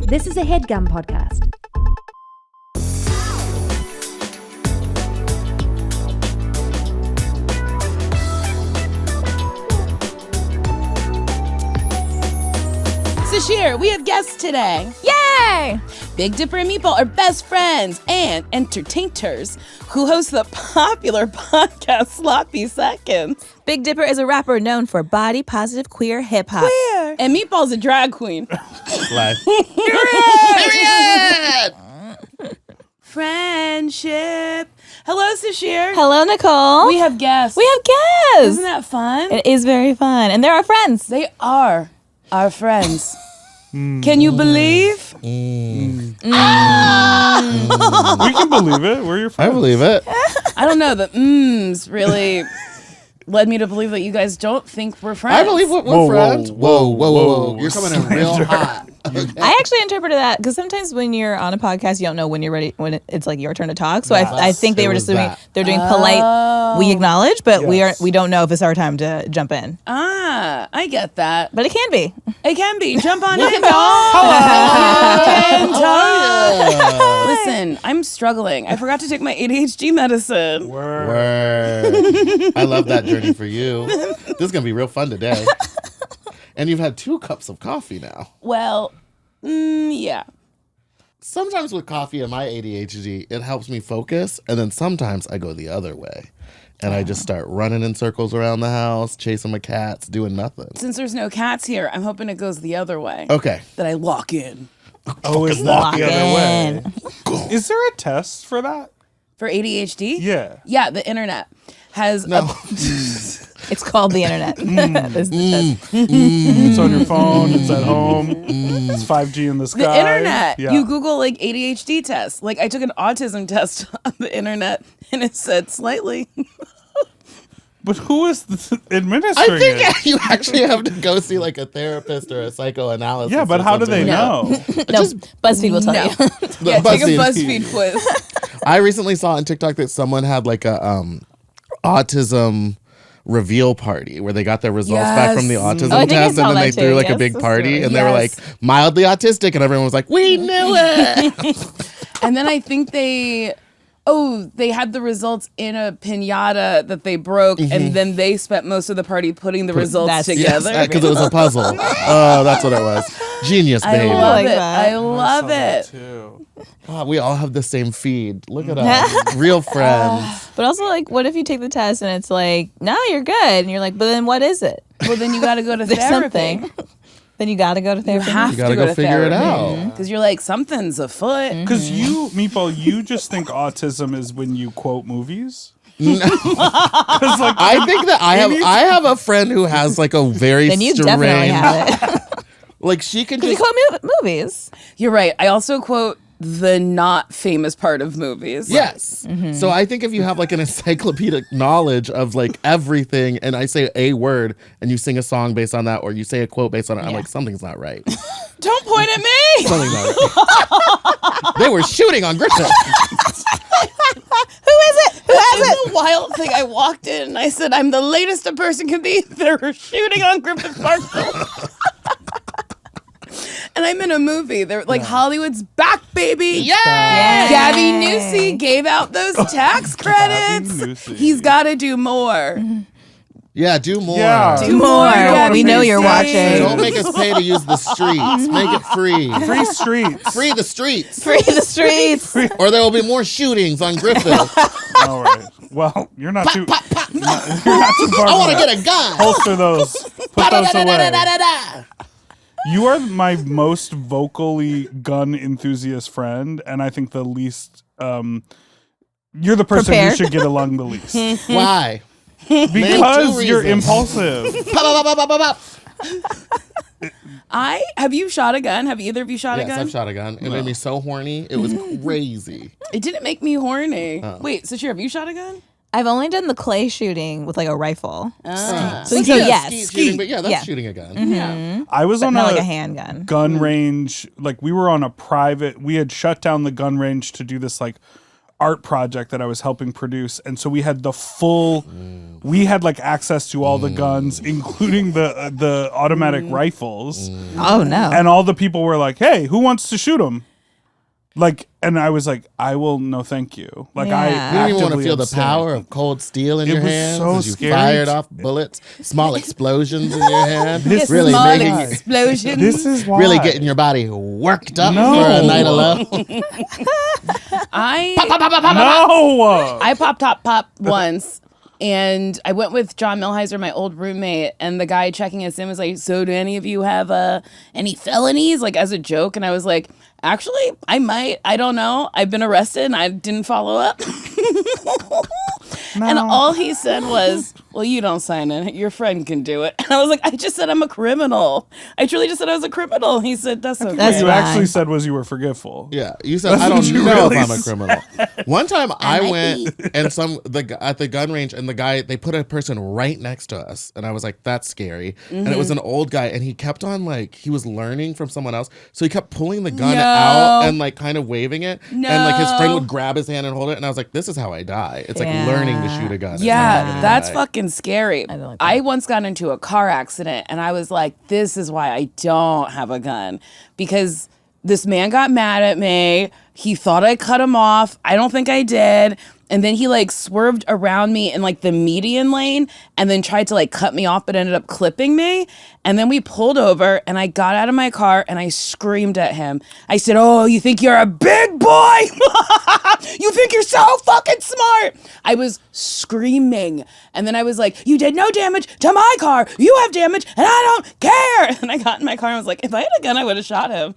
This is a Headgum podcast. Sasheer, we have guests today. Yay! Big Dipper and Meatball are best friends and entertainers who host the popular podcast Sloppy Seconds. Big Dipper is a rapper known for body positive queer hip hop. Queer. And Meatball's a drag queen. Life. Friendship. Hello, Sasheer. Hello, Nicole. We have guests. We have guests. Isn't that fun? It is very fun. And they're our friends. They are our friends. Can you believe? We can believe it. We're your friends. I believe it. I don't know. The mms really led me to believe that you guys don't think we're friends. I believe we're Whoa, friends. whoa, Whoa. You're coming in real hot. Okay. I actually interpreted that because sometimes when you're on a podcast, you don't know when you're ready, when it's like your turn to talk. So I think they were just doing, they're doing polite, we acknowledge, but we don't know if it's our time to jump in. Ah, I get that. But it can be. It can be. Jump on in, Hello. y'all. Listen, I'm struggling. I forgot to take my ADHD medicine. Word. I love that journey for you. This is going to be real fun today. And you've had 2 cups of coffee now. Well, yeah. Sometimes with coffee and my ADHD, it helps me focus. And then sometimes I go the other way. And I just start running in circles around the house, chasing my cats, doing nothing. Since there's no cats here, I'm hoping it goes the other way. Okay. That I lock in. Oh, is that Lock the other in. way? Is there a test for that? For ADHD? Yeah. Yeah, the internet has No. It's called the internet. This is the test. It's on your phone. It's at home. It's 5G in the sky. the internet. Yeah. You Google like ADHD test. Like I took an autism test on the internet and it said slightly. But who is administering I think it? you actually have to go see like a therapist or a psychoanalysis. Yeah, but or how do they something. know? No, BuzzFeed will tell No. you. Yeah, take a BuzzFeed. BuzzFeed quiz. I recently saw on TikTok that someone had like a autism reveal party where they got their results back from the Yes. autism Oh, I think I test saw and then that they too. threw like a Yes, big that's party right. and they were like Yes. mildly autistic and everyone was like, we knew it. And then I think they had the results in a piñata that they broke, and then they spent most of the party putting the results That's- together. Because it was a puzzle. Oh, that's what it was. Genius, I baby. love like it. that. I love it. Too. Oh, we all have the same feed. Look at us. Real friends. But also, like, what if you take the test and it's like, no, you're good. And you're like, but then what is it? Well, then you got to go to There's therapy. something. Then you got to go to You therapy. have You to gotta go go to figure it therapy. out. Because you're like, something's afoot. Because you, Meatball, you just think autism is when you quote movies? I think that I have a friend who has like a very Then you strange, definitely have it. like she can Because you just quote movies. You're right. I also quote the not famous part of movies. yes. So I think if you have like an encyclopedic knowledge of like everything, and I say a word, and you sing a song based on that, or you say a quote based on it, I'm Yeah. like, something's not right. Don't point at me. Something's not right. They were shooting on Griffith. Who is it? Who has it? The wild thing. I walked in and I said, I'm the latest a person can be. They were shooting on Griffith Park. And I'm in a movie. They're like, Hollywood's back, baby. Yeah. Gabby Newsey gave out those tax credits. Newsey. He's got to do more. Yeah, do more. Yeah. Do more. Gabby We know you're Newsey. watching. Don't make us pay to use the streets. Make it free. Free streets. Free the streets. Free the streets. Or there will be more shootings on Griffith. All right. Well, you're not too. You're not too far. I want to from get a gun. holster those. Put those away. Da-da-da-da-da-da-da. You are my most vocally gun enthusiast friend, and I think the least. You're the person Prepared. who should get along the least Why? because you're reasons. impulsive. Pop, pop, pop, pop, pop. Have you shot a gun? Have either of you shot a Yes, gun? I've shot a gun. It made me so horny. It was crazy. It didn't make me horny. Oh. Wait, Sasheer, have you shot a gun? I've only done the clay shooting with like a rifle. So Yeah, yes. skeet Skeet. shooting, but yeah, that's Yeah. shooting a gun. Yeah. I was But on not a like a handgun. gun range. Like we were on a private. We had shut down the gun range to do this like art project that I was helping produce, and so we had we had like access to all the guns, including the automatic rifles. Oh no! And all the people were like, "Hey, who wants to shoot them?" Like, and I was like, "I will, no, thank you." Like, Yeah. I You didn't even want to actively feel the abstained. power of cold steel in It your was hands so as you scary. fired off bullets, small explosions in your hand. This really Small making explosions. This is why. really getting your body worked up No. for a night alone. I No. I pop once, and I went with John Milheiser, my old roommate, and the guy checking us in was like, "So do any of you have any felonies?" Like as a joke, and I was like, "Actually, I might. I don't know. I've been arrested, and I didn't follow up." And all he said was, "Well, you don't sign it. Your friend can do it." And I was like, "I just said I'm a criminal. I truly just said I was a criminal." He said, "That's okay." That's You fine. actually said was you were forgetful. Yeah, you said That's I what don't you know really if I'm a criminal. One time I went and at the gun range, and the guy, they put a person right next to us, and I was like, that's scary. And it was an old guy, and he kept on like he was learning from someone else, so he kept pulling the gun out and like kind of waving it, and like his friend would grab his hand and hold it, and I was like, this is how I die. It's like learning to shoot a gun. Yeah, that's fucking scary. don't like that. I once got into a car accident and I was like, this is why I don't have a gun. Because this man got mad at me. He thought I cut him off. I don't think I did. And then he like swerved around me in like the median lane and then tried to like cut me off, but ended up clipping me. And then we pulled over and I got out of my car and I screamed at him. I said, "Oh, you think you're a big boy? You think you're so fucking smart." I was screaming. And then I was like, "You did no damage to my car. You have damage and I don't care." And I got in my car and I was like, if I had a gun, I would have shot him.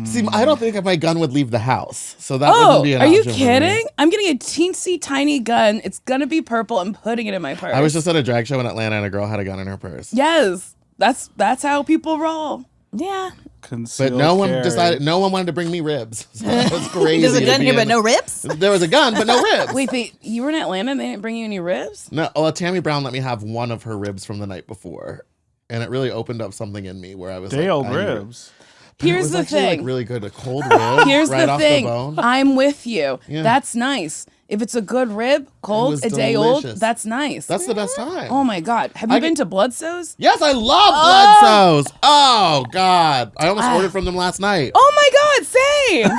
See, I don't think my gun would leave the house, so that Oh, wouldn't be an are you option for me. kidding? I'm getting a teensy tiny gun. It's gonna be purple. I'm putting it in my purse. I was just at a drag show in Atlanta, and a girl had a gun in her purse. Yes, that's how people roll. Yeah. Concealed But no one carry. decided. No one wanted to bring me ribs. So that was crazy. There's a to gun be here, but in- no ribs. There was a gun, but no ribs. Wait, you were in Atlanta and they didn't bring you any ribs? No, well, Tammy Brown let me have one of her ribs from the night before, and it really opened up something in me where I was Dale like, I need it. ribs. But it Here's was the actually, thing. like, really good. A cold rib Here's right the off thing. the bone. I'm with you. Yeah. That's nice. If it's a good rib, cold, was a day old, delicious. that's nice. That's the best time. Oh my God. Have you been to Bloodso's? Yes, I love Bloodso's. Oh God, I almost ordered from them last night. Oh my God, same.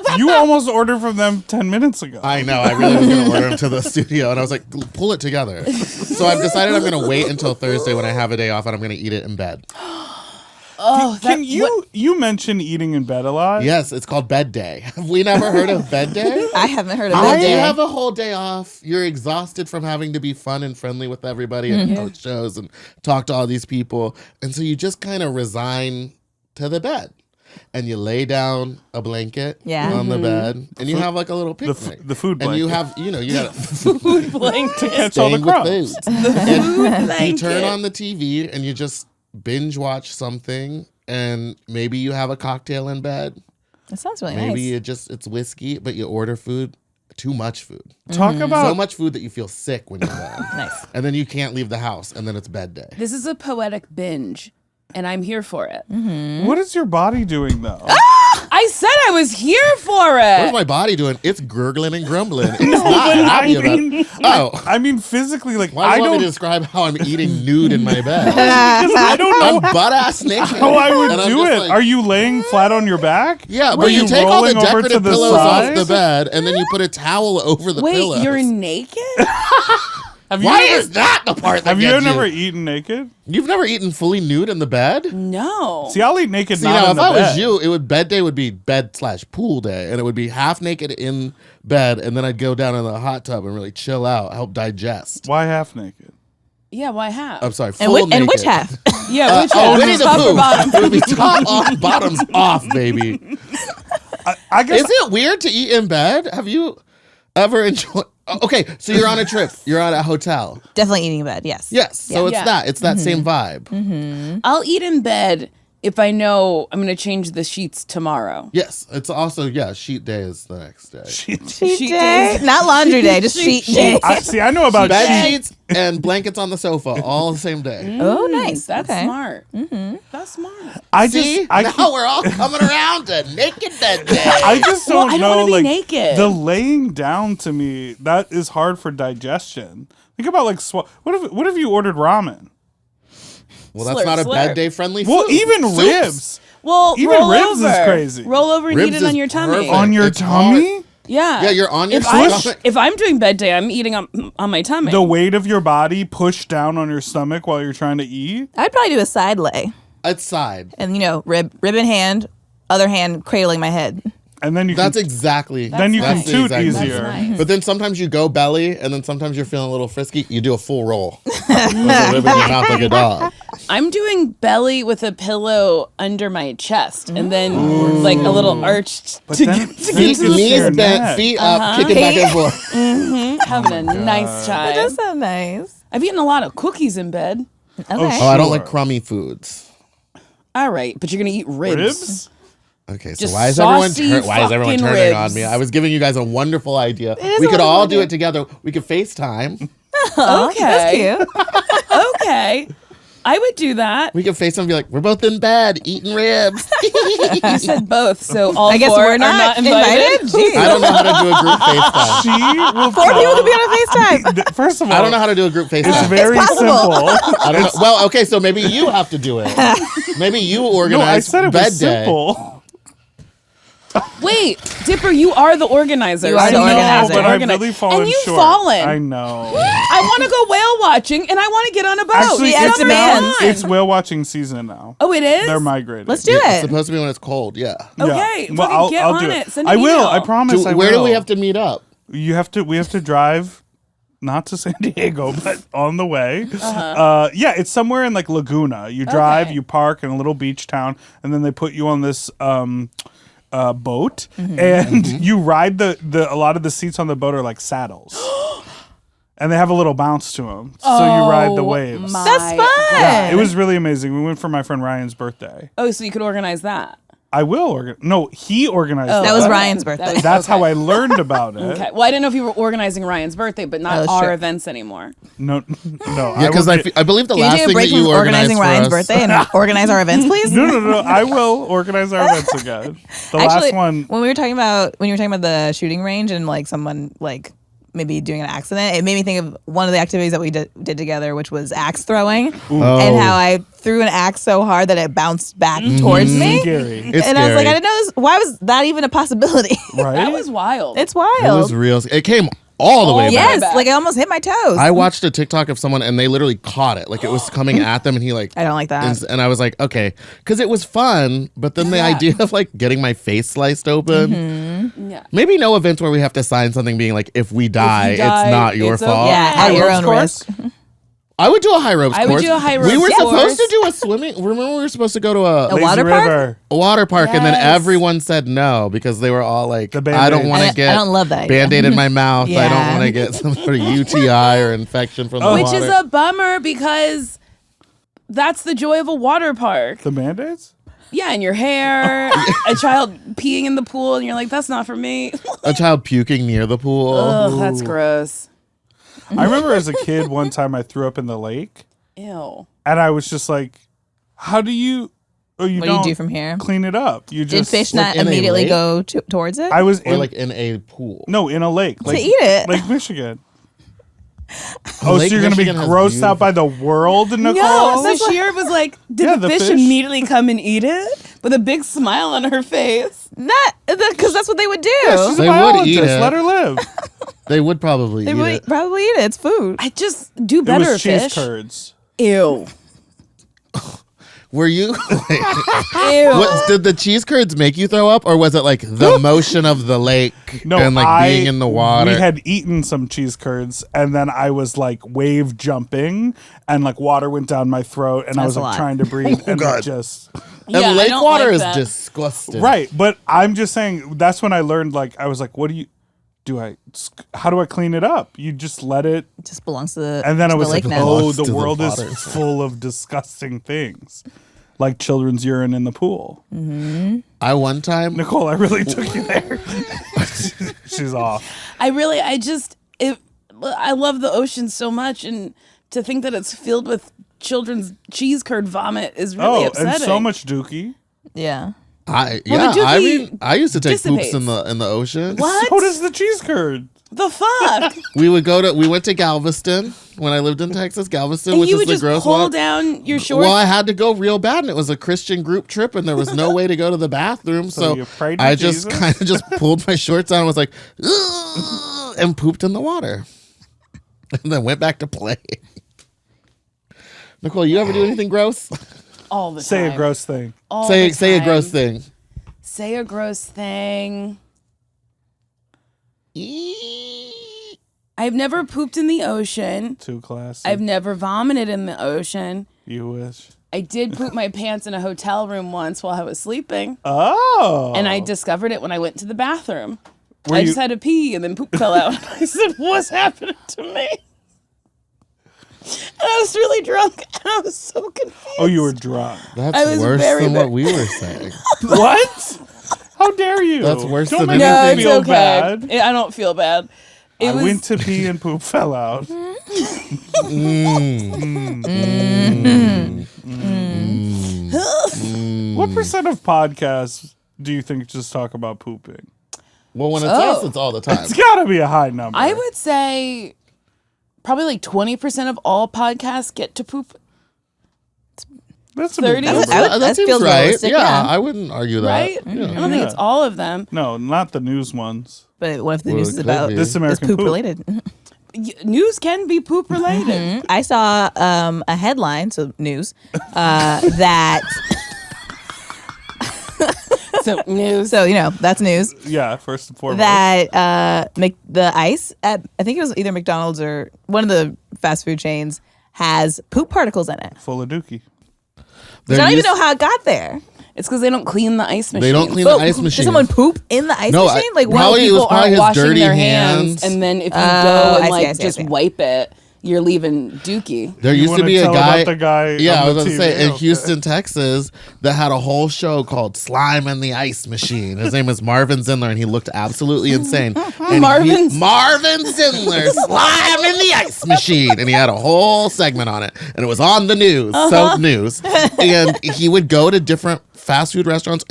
Twinsies. You almost ordered from them 10 minutes ago. I know. I really was going to order them to the studio, and I was like, pull it together. So I've decided I'm going to wait until Thursday when I have a day off, and I'm going to eat it in bed. Oh, Can you mention eating in bed a lot? Yes, it's called bed day. Have we never heard of bed day? I haven't heard of I that day. have a whole day off. You're exhausted from having to be fun and friendly with everybody and host shows and talk to all these people. And so you just kind of resign to the bed. And you lay down a blanket on the bed. And you have like a little picnic. The food And you blanket. have, you got food blanket. Catch all the staying with crumbs. foods. And Blanket. you turn on the TV and you just binge watch something. And maybe you have a cocktail in bed. That sounds really Maybe nice. it's whiskey, but you order food, too much food. Talk about So much food that you feel sick when you're done. Nice. And then you can't leave the house, and then it's bed day. This is a poetic binge, and I'm here for it. what is your body doing though? I said I was here for What's it. my body doing? It's gurgling and grumbling. It's not happy about it. Oh, I mean physically, like why do I you want me don't to describe how I'm eating nude in my bed? I don't know I'm butt-ass naked. how I would And I'm do just it. like- Are you laying flat on your back? Yeah, Are but you take all the rolling over to decorative the pillows off side? the bed, and then you put a towel over the Wait, pillows. you're naked? Have you Why ever, is that the part that have you gets never eaten naked? You've never eaten fully nude in the bed? No. See, I'll eat naked. See, not now in if the I was bed. you, it would bed day would be bed/pool day, and it would be half naked in bed, and then I'd go down in the hot tub and really chill out, help digest. Why half naked? Yeah, why half? I'm sorry, And, full and which naked. half? Yeah, which Oh, half? Winnie the Top or Pooh. bottom? It would be top off, bottoms off, baby. I guess Is it weird to eat in bed? Have you ever enjoyed? Okay, so you're on a trip. You're at a hotel. Definitely eating in bed, yes. Yes, so it's Yeah. that. It's that same vibe. I'll eat in bed if I know I'm going to change the sheets tomorrow. Yes, it's also sheet day is the next day. Sheet Sheet day? days. Not laundry day, just sheet day. I know about Bed sheet. sheets and blankets on the sofa all the same day. Oh, nice. That's Okay. smart. That's smart. Now we're all coming around to naked bed day. I just don't I don't know. wanna be Like naked. the laying down to me, that is hard for digestion. Think about like what if you ordered ramen? Well, that's not a slurp. bed day friendly food. Well, even Soups. ribs Well, Even roll ribs is over. crazy. Roll over and Ribs eat it on is your tummy. perfect. on your It's tummy. hard. Yeah. Yeah, you're on your If stomach. if I'm doing bed day, I'm eating on my tummy. The weight of your body pushed down on your stomach while you're trying to eat. I'd probably do a side lay, It's side. and rib in hand, other hand cradling my head. And then you That's can, exactly. then you can that's the toot exact- easier. That's nice. But then sometimes you go belly, and then sometimes you're feeling a little frisky. You do a full roll. With a rib in your mouth like a dog. I'm doing belly with a pillow under my chest, and then like a little arched But to then- get to then get you to can the see your Knees bent, neck. feet up, kicking back and forth. having a nice time. That sounds nice. I've eaten a lot of cookies in bed. Okay. Oh, I don't Sure. like crummy foods. All right, but you're gonna eat ribs. Ribs? Okay, so Just why is everyone saucy turning fucking on ribs. me? I was giving you guys a wonderful idea. is We a could wonderful all do idea. it together. We could FaceTime. Okay, That's cute. okay, I would do that. We could FaceTime and be like, we're both in bed eating ribs. You said both, so all I guess four we're are not invited. Jeez. I don't know how to do a group FaceTime. She will 4 people could be on a FaceTime. First of all, I don't know how to do a group It's FaceTime. very possible. simple. I don't know. Well, okay, so maybe you have to do it. Maybe you No, organize I said it bed was day. simple. Wait, Dipper, you are the organizer. You are the so organizer. have to but I've organize. really fallen and you've short. fallen. I know. I want to go whale watching, and I want to get on a boat. Actually, Yeah, it's demands. now. It's whale watching season now. Oh, it is? They're migrating. Let's do It's it. supposed to be when it's cold, yeah. Okay, Well, fucking get I'll on do it. it. Send I an will. email. I promise. I Where do will. we have to meet up? We have to drive, not to San Diego, but on the way. Yeah, it's somewhere in like Laguna. You drive, Okay. you park in a little beach town, and then they put you on this boat, and you ride the. A lot of the seats on the boat are like saddles, and they have a little bounce to them, so you ride the waves. My That's fun. God. Yeah, it was really amazing. We went for my friend Ryan's birthday. Oh, so you could organize that. I will organize. No, he organized. That it. was Okay. Ryan's birthday. That's okay. how I learned about it. Okay. Well, I didn't know if you were organizing Ryan's birthday, but not Oh, our sure. events anymore. No. Yeah, because will I believe the Can you last do a thing break that from you organized organizing for Ryan's us, birthday and organize our events, please? No. I will organize our events again. The Actually, last one. when you were talking about the shooting range and like someone like maybe doing an accident, it made me think of one of the activities that we did together, which was axe throwing, Oh. and how I threw an axe so hard that it bounced back towards me. Scary. It's And I was like, scary. I didn't know this. Why was that even a possibility? Right? That was wild. It's It wild. was real. It came all the way back. Yes, back. like I almost hit my toes. I watched a TikTok of someone and they literally caught it. Like it was coming at them and he like. I don't like that. And I was like, okay. Because it was fun. But then the Yeah. idea of like getting my face sliced open. yeah. Maybe no events where we have to sign something being like, if we die, die, it's not your it's fault. okay. Yeah, High at your ropes own course? risk. I would do a high ropes I would course. do a high We ropes were supposed course. to do a swimming. Remember, we were supposed to go to a Lazy water park? River. water park, and then Yes. everyone said no because they were all like, The I don't Band-Aids. want I- to get I don't love that idea. Band-Aid in my mouth. I don't Yeah. want to get some sort of UTI or infection from the Which water. is a bummer because that's the joy of a water park. The Band-Aids? Yeah, and your hair, a child peeing in the pool, and you're like, that's not for me. a child puking near the pool. Ugh, that's gross. I remember as a kid, one time I threw up in the lake, Ew. and I was just like, how do you... Oh, you What do don't you do from here? clean it up. You Did just... fish like not in a immediately lake? go towards it? I was Or in... like in a pool. no, in a lake. to eat it. Lake Michigan. Oh, Lake so you're going to be Michigan has grossed out beautiful- by the world, Nicole? No, so Sasheer was like, did Yeah, the the fish fish. immediately come and eat it? With a big smile on her face. Not because that's what they would do. Yeah, she's a They would biologist. eat it. Let her live. They would probably they eat would it. probably eat it. It's food. I just do It better was cheese fish. curds. Ew. Were you? Ew. Did the cheese curds make you throw up, or was it like the motion of the lake No, and like being in the water? We had eaten some cheese curds, and then I was like wave jumping, and like water went down my throat, and I That's was a like lot. trying to breathe, and God. it just and Yeah, I lake don't water like is that. disgusting. right. But I'm just saying that's when I learned. Like I was like, what do you? How do I clean it up? You just let it, It just belongs to the and then I to was the like, lake now. oh, Belongs to the the world is water. full of disgusting things, like children's urine in the pool. I one time Nicole, I really took you there. She's off. I I love the ocean so much, and to think that it's filled with children's cheese curd vomit is really upsetting. And so much dookie. Yeah. I dookie mean, I used to take dissipates. poops in the ocean. What? So does the cheese curd. The fuck? We went to Galveston when I lived in Texas. Galveston, And which you is would the just gross pull one. down your shorts? Well, I had to go real bad, and it was a Christian group trip, and there was no way to go to the bathroom, so you prayed to I just Jesus? kind of just pulled my shorts on and was like, ugh, and pooped in the water, and then went back to play. Nicole, you ever do anything gross? All the time. Say a gross thing. All Say the a time. gross thing. Say a gross thing. I've never pooped in the ocean. Too classy. I've never vomited in the ocean. You wish. I did poop my pants in a hotel room once while I was sleeping. Oh. And I discovered it when I went to the bathroom. Were I you- just had to pee and then poop fell out. I said, what's happening to me? And I was really drunk and I was so confused. Oh, you were drunk. That's I was worse very than bad. what we were saying. What? How dare you? That's worse Don't than make No, me it's feel okay. bad. I don't feel bad. It I was went to pee and poop fell out. What percent of podcasts do you think just talk about pooping? Well, when it's us, it's all the time. It's got to be a high number. I would say probably like 20% of all podcasts get to poop, That's a 30. big number. That That seems feels right. realistic, Yeah, yeah. I wouldn't argue that. right? I don't think it's all of them. No, not the news ones. But what if the Well, news it is could about be. This is American poop poop. related? News can be poop related. I saw a headline, so news, that So news. so that's news. Yeah, first and foremost. That the ice at I think it was either McDonald's or one of the fast food chains has poop particles in it. Full of dookie. So I don't even know how it got there. It's because they don't clean the ice machine. They don't clean the ice Did machine. someone poop in the ice No, machine? probably what? it was People probably aren't his washing dirty their hands. and then if you Oh, go and I see. just wipe it, you're leaving dookie. There You used to wanna be a tell guy. about the guy Yeah, I on was the going to say TV? in Okay. Houston, Texas, that had a whole show called "Slime in the Ice Machine." His name was Marvin Zindler, and he looked absolutely insane. And Marvin Zindler, "Slime in the Ice Machine," and he had a whole segment on it, and it was on the news, so news. And he would go to different fast food restaurants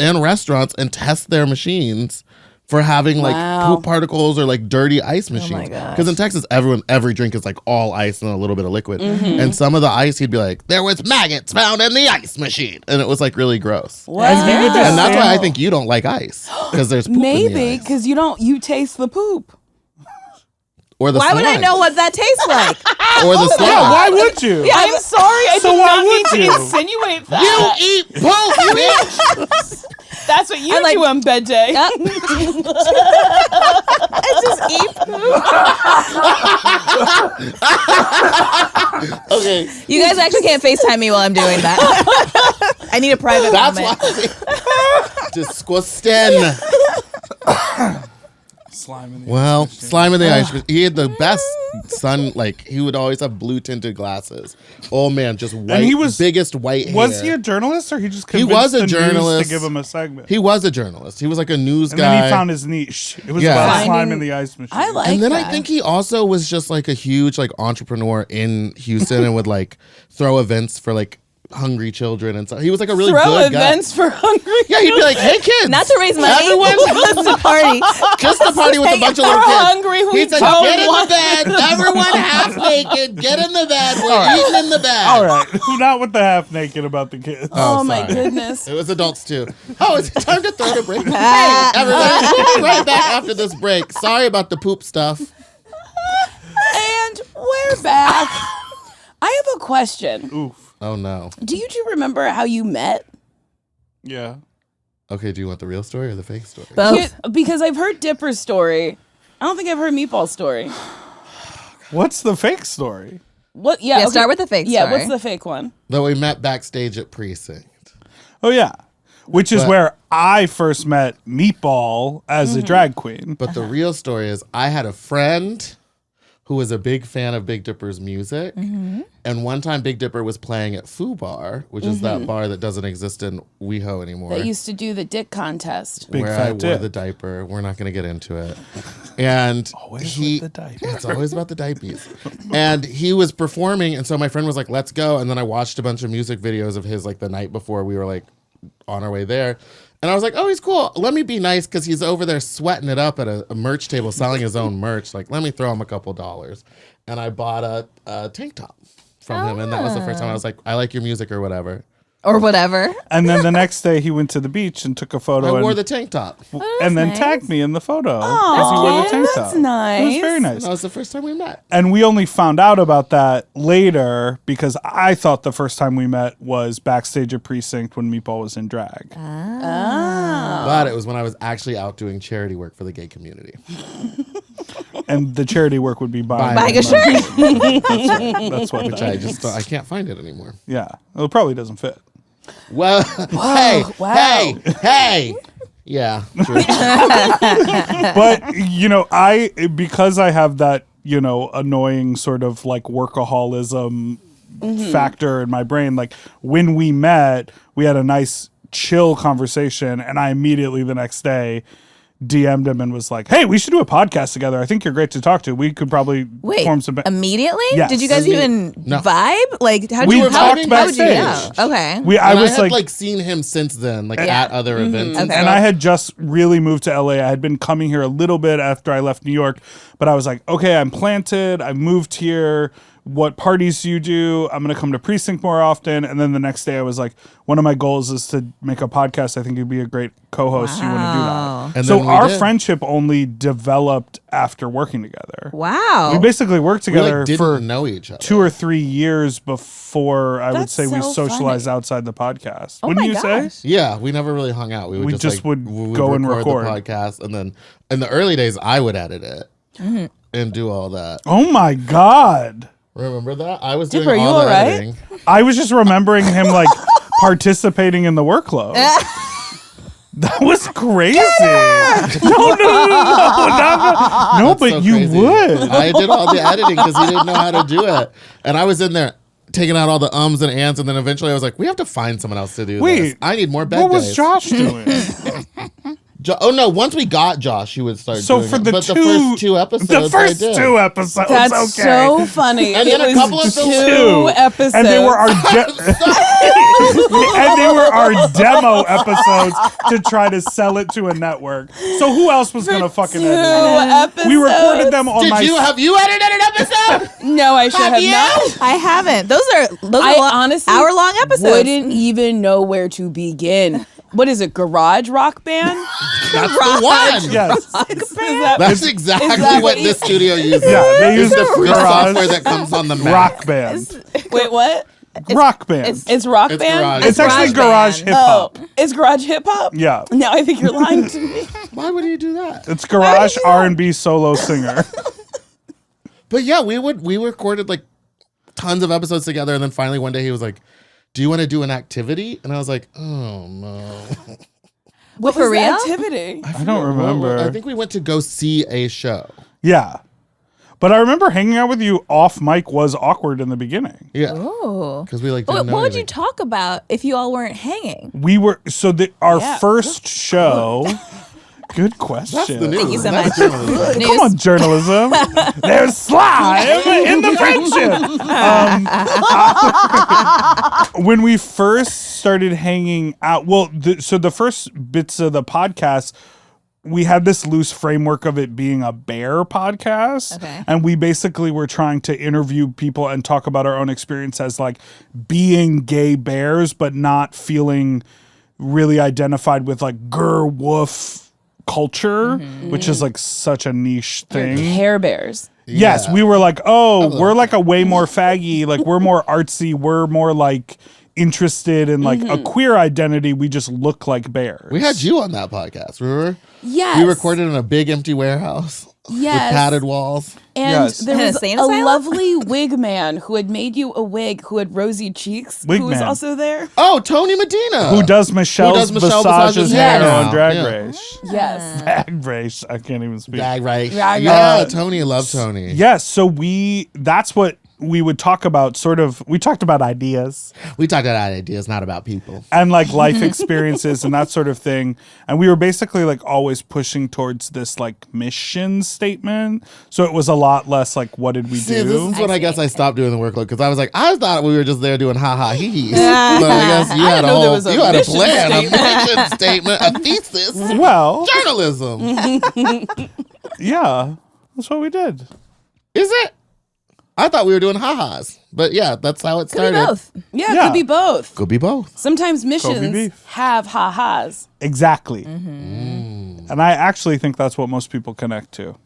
and test their machines for having like Wow. poop particles or like dirty ice machines. gosh. Because in Texas, every drink is like all ice and a little bit of liquid. And some of the ice, he'd be like, there was maggots found in the ice machine. And it was like really gross. Wow. And that's why I think you don't like ice. Because there's poop in the Maybe ice. because you taste the poop. Or the Why would I slime. know what that tastes like? Or the slime. Yeah, why would you? I'm sorry, I So did why not mean would to you? insinuate that. You eat poop, bitch! That's what you like- do on bed day. Yep. I just eat poop. Okay, You guys actually can't FaceTime me while I'm doing that. I need a private that's moment. why. Disgusting. Slime in the Well, ice machine. slime in the ice. He had the best sun. Like he would always have blue tinted glasses. Oh man, just white. he was- biggest white hair. Was he a journalist or he just He convinced was a the news journalist. to give him a segment? He was a journalist. He was like a news and guy. then he found his niche. It was Yeah. about Finding- slime in the ice machine. I like and then that. I think he also was just like a huge like entrepreneur in Houston and would like throw events for like hungry children and stuff. He was like a really throw good guy. events for hungry. Yeah, he'd be like, "Hey kids, Not to raise money. Everyone, Just a party. just a party with a bunch of We're little kids." hungry. We He's like, don't "Get in the want- bed, everyone half naked. Get in the bed. We're eating in the bed." All right, not with the half naked about the kids. Oh my sorry. goodness. It was adults too. Oh, is it time to throw the break? Hey, everybody, we'll be right back after this break. Sorry about the poop stuff. And we're back. I have a question. Oof. Oh no. Do you two remember how you met? Yeah. Okay, do you want the real story or the fake story? Both. Because I've heard Dipper's story. I don't think I've heard Meatball's story. What's the fake story? What? Yeah. Yeah, okay. start with the fake Yeah. story. What's the fake one? Though we met backstage at Precinct. Oh yeah, which is But- where I first met Meatball as a drag queen. But the real story is I had a friend who was a big fan of Big Dipper's music. And one time Big Dipper was playing at Foo Bar, which is that bar that doesn't exist in WeHo anymore. They used to do the dick contest. Big where fat I wore dip. the diaper. We're not going to get into it. And Always with the diaper. It's always about the diapers. And he was performing, and so my friend was like, let's go. And then I watched a bunch of music videos of his like the night before we were like on our way there. And I was like, oh, he's cool. Let me be nice because he's over there sweating it up at a merch table selling his own merch. Like, let me throw him a couple dollars. And I bought a tank top from him. And that was the first time I was like, I like your music or whatever. Or whatever. And then the next day he went to the beach and took a photo. I wore and, the tank top. and then nice. tagged me in the photo as he wore the tank top. That's nice. It was very nice. That was the first time we met. And we only found out about that later because I thought the first time we met was backstage at Precinct when Meatball was in drag. But it was when I was actually out doing charity work for the gay community. And the charity work would be buying Buying a shirt. That's what Which I can't find it anymore. Yeah. Well, it probably doesn't fit. Well, hey. Yeah, true. But, because I have that, annoying sort of like workaholism factor in my brain, like when we met, we had a nice chill conversation and I immediately the next day DM'd him and was like, hey, we should do a podcast together. I think you're great to talk to. We could probably form some... Immediately? Yes. Did you guys even vibe? Like, how We did were you how talking would you know? backstage. Okay. I was had like seen him since then, like at other events. Okay. And I had just really moved to LA. I had been coming here a little bit after I left New York, but I was like, okay, I'm planted. I moved here. What parties do you do? I'm going to come to Precinct more often. And then the next day I was like, one of my goals is to make a podcast. I think you'd be a great co-host. You want to do that. And So then we our did. friendship only developed after working together. Wow. We basically worked We together like didn't for know each other. 2 or 3 years before I would That's say we so socialized funny. outside the podcast. Oh Wouldn't my you say? gosh. Yeah, we never really hung out. We would We just, just like, would go and record. the podcast, and then in the early days, I would edit it and do all that. Oh my God. Remember that? I was Dipper, doing you all the all right? editing. I was just remembering him like participating in the workload. That was crazy. No, but So you crazy. would. I did all the editing because he didn't know how to do it, and I was in there taking out all the ums and ands, and then eventually I was like, we have to find someone else to do this. Wait, I need more bed What was days. Josh doing? Oh no! Once we got Josh, he would start. So doing for it. the but two, the first 2 episodes, the first I did. 2 episodes, That's okay. so funny. And then It a was couple of the 2 episodes. And they were our demo episodes to try to sell it to a network. So who else was gonna fucking edit it? episodes. We recorded them on my. Have you edited an episode? No, I should have you? not. I haven't. Those are I honestly hour-long episodes. wouldn't even know where to begin. What is it? Garage rock band? That's the one. Yes. Is that- That's exactly Is that what what this studio uses. Yeah, they use It's the free garage software that comes on the Mac. rock band. Wait, what? Rock band. It's rock It's band? garage. It's actually garage band. hip hop. Oh, it's garage hip hop? Yeah. Now I think you're lying to me. Why would you do that? It's garage R&B solo singer. But yeah, we recorded like tons of episodes together, and then finally one day he was like, "Do you want to do an activity?" And I was like, "Oh no." What For was the real? activity? I don't remember. I think we went to go see a show. Yeah. But I remember hanging out with you off mic was awkward in the beginning. Yeah, Oh. because we like What didn't know would you anything. talk about if you all weren't hanging? We were our Yeah. first show. Good question. That's the news. Thank you so That's much. journalism. News. Come on, journalism. There's slime in the friendship. When we first started hanging out, so the first bits of the podcast, we had this loose framework of it being a bear podcast. Okay. And we basically were trying to interview people and talk about our own experience as like being gay bears, but not feeling really identified with like woof culture, which is like such a niche thing. Hair Bears. Yes, Yeah. we were like, we're like a way more faggy, like we're more artsy, we're more like interested in like a queer identity. We just look like bears. We had you on that podcast, remember? Yes. We recorded in a big empty warehouse. Yes. With padded walls. And Yes. there And was insane a asylum? lovely wig man who had made you a wig who had rosy cheeks, Wig who was man. also there. Oh, Tony Medina. Who does Michelle's Michelle Visage's Visage's hair hair on now. Drag Yeah. Race? Yes. Drag Race. I can't even speak. Drag Race. Drag Yeah, Race. Tony. Love Tony. Yes, so that's what we would talk about, we talked about ideas We talked about ideas, not about people. and like life experiences and that sort of thing. And we were basically like always pushing towards this like mission statement. So it was a lot less like, what did we See, do? this is when I guess I stopped doing the workload because I was like, I thought we were just there doing ha ha hee hee. But I guess you had a know there whole, was a you had a mission plan, statement. a mission statement, a thesis, Well, journalism. yeah, that's what we did. Is it? I thought we were doing ha-has. But yeah, that's how it Could be started. both. Yeah, it Yeah. could be both. Could be both. Sometimes Kobe missions beef. have ha-has. Exactly. And I actually think that's what most people connect to.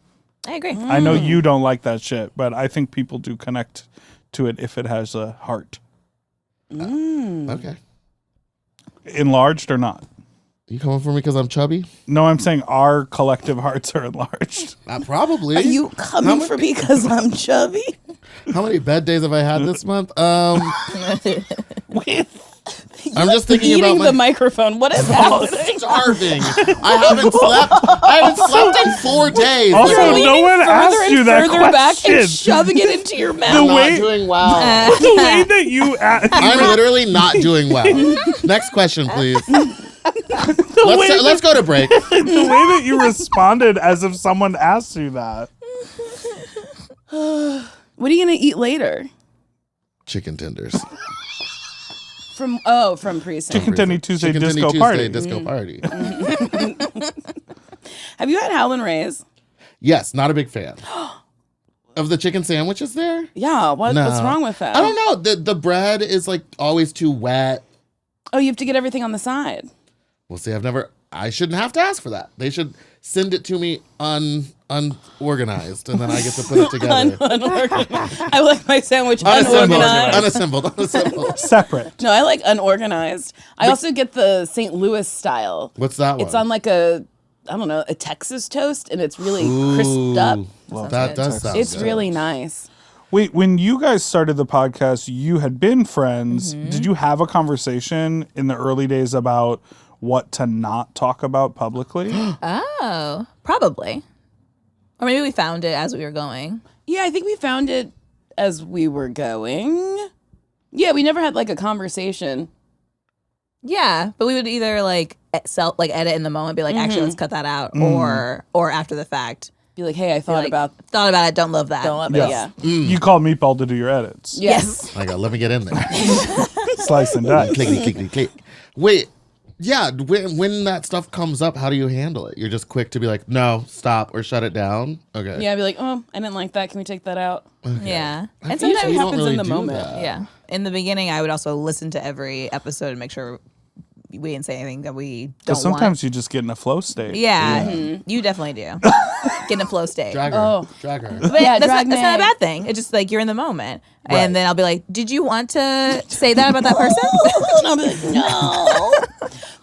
I agree. I know you don't like that shit, but I think people do connect to it if it has a heart. Okay. Enlarged or not? You coming for me because I'm chubby? No, I'm saying our collective hearts are enlarged. Probably. Are you coming for me because I'm chubby? How many bed days have I had this month? I'm just thinking Eating about the microphone. What is happening? starving. I haven't slept in 4 days. Also, Literally. no one Further asked and you that further back question. and shoving it into your mouth. I'm not way- doing well. The way that you I'm literally not doing well. Next question, please. Let's go to break. the way that you responded as if someone asked you that. What are you gonna eat later? Chicken tenders. From precinct. Chicken Tendy Tuesday Chicken disco Tendy party. Tuesday disco party. Have you had Howlin' Ray's? Yes, not a big fan. Of the chicken sandwiches there? Yeah. What's No. wrong with that? I don't know. The bread is like always too wet. Oh, you have to get everything on the side. Well, see, I shouldn't have to ask for that. They should send it to me unorganized, and then I get to put it together. Unorganized. I like my sandwich Unassembled. unorganized. Unassembled. Separate. No, I like unorganized. I also get the St. Louis style. What's that one? It's on like a Texas toast, and it's really crisped up. Well, that does sound It's good. really nice. Wait, when you guys started the podcast, you had been friends. Did you have a conversation in the early days about what to not talk about publicly? Oh, probably. Or maybe we found it as we were going. Yeah, I think we found it as we were going. Yeah, we never had like a conversation. Yeah, but we would either like edit in the moment, be like, actually, let's cut that out, or after the fact, Be like, hey, I thought like, about thought about it, don't love that. don't let me. Yeah. You called Meatball to do your edits. Yes. I got. Let me get in there. Slice and dice. Clickety, clickety, click. Wait. Yeah. When that stuff comes up, how do you handle it? You're just quick to be like, no, stop, or shut it down. Okay. Yeah, I'd be like, oh, I didn't like that. Can we take that out? Yeah, and Usually sometimes You don't happens really in the do moment. that. yeah. In the beginning, I would also listen to every episode and make sure we didn't say anything that we don't Because sometimes want. you just get in a flow state. Yeah, you definitely do. Get in a flow state. Drag her. Oh. Drag her. But Yeah, that's drag not a me. bad thing. It's just like you're in the moment. Right. And then I'll be like, did you want to say that about that person? And I'll be like, no.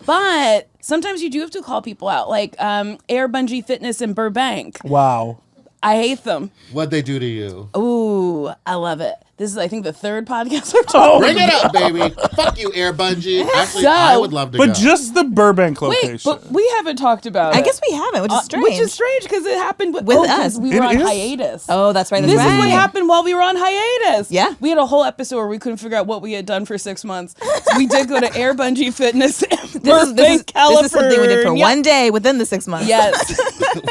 But sometimes you do have to call people out, like Air Bungee Fitness in Burbank. Wow. I hate them. What'd they do to you? Ooh, I love it. This is, I think, the third podcast we've talked. Bring it up, baby. Fuck you, Air Bungee. Actually, So- I would love to go. But just the Burbank location. Wait, but we haven't talked about it. I guess we haven't, which is strange. Which is strange because it happened with 'Cause us. We It were on is? hiatus. Oh, that's right. That's This right. is what happened while we were on hiatus. Yeah. We had a whole episode where we couldn't figure out what we had done for 6 months. So we did go to Air Bungee Fitness in Burbank, California. This is something we did for one day within the 6 months. Yes.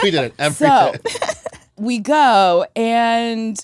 we did it every So day. we go, and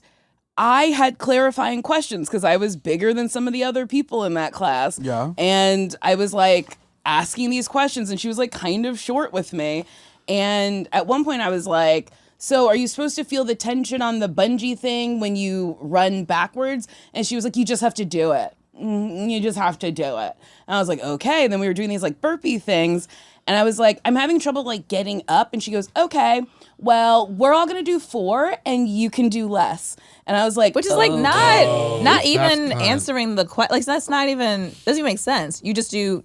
I had clarifying questions because I was bigger than some of the other people in that class. Yeah. And I was like asking these questions, and she was like kind of short with me. And at one point I was like, so are you supposed to feel the tension on the bungee thing when you run backwards? And she was like, you just have to do it. You just have to do it. And I was like, okay. And then we were doing these like burpee things. And I was like, I'm having trouble like getting up. And she goes, okay, well, we're all going to do 4 and you can do less. And I was like, Which is like not that's even fun. answering the question. Like that's not even doesn't even make sense. You just do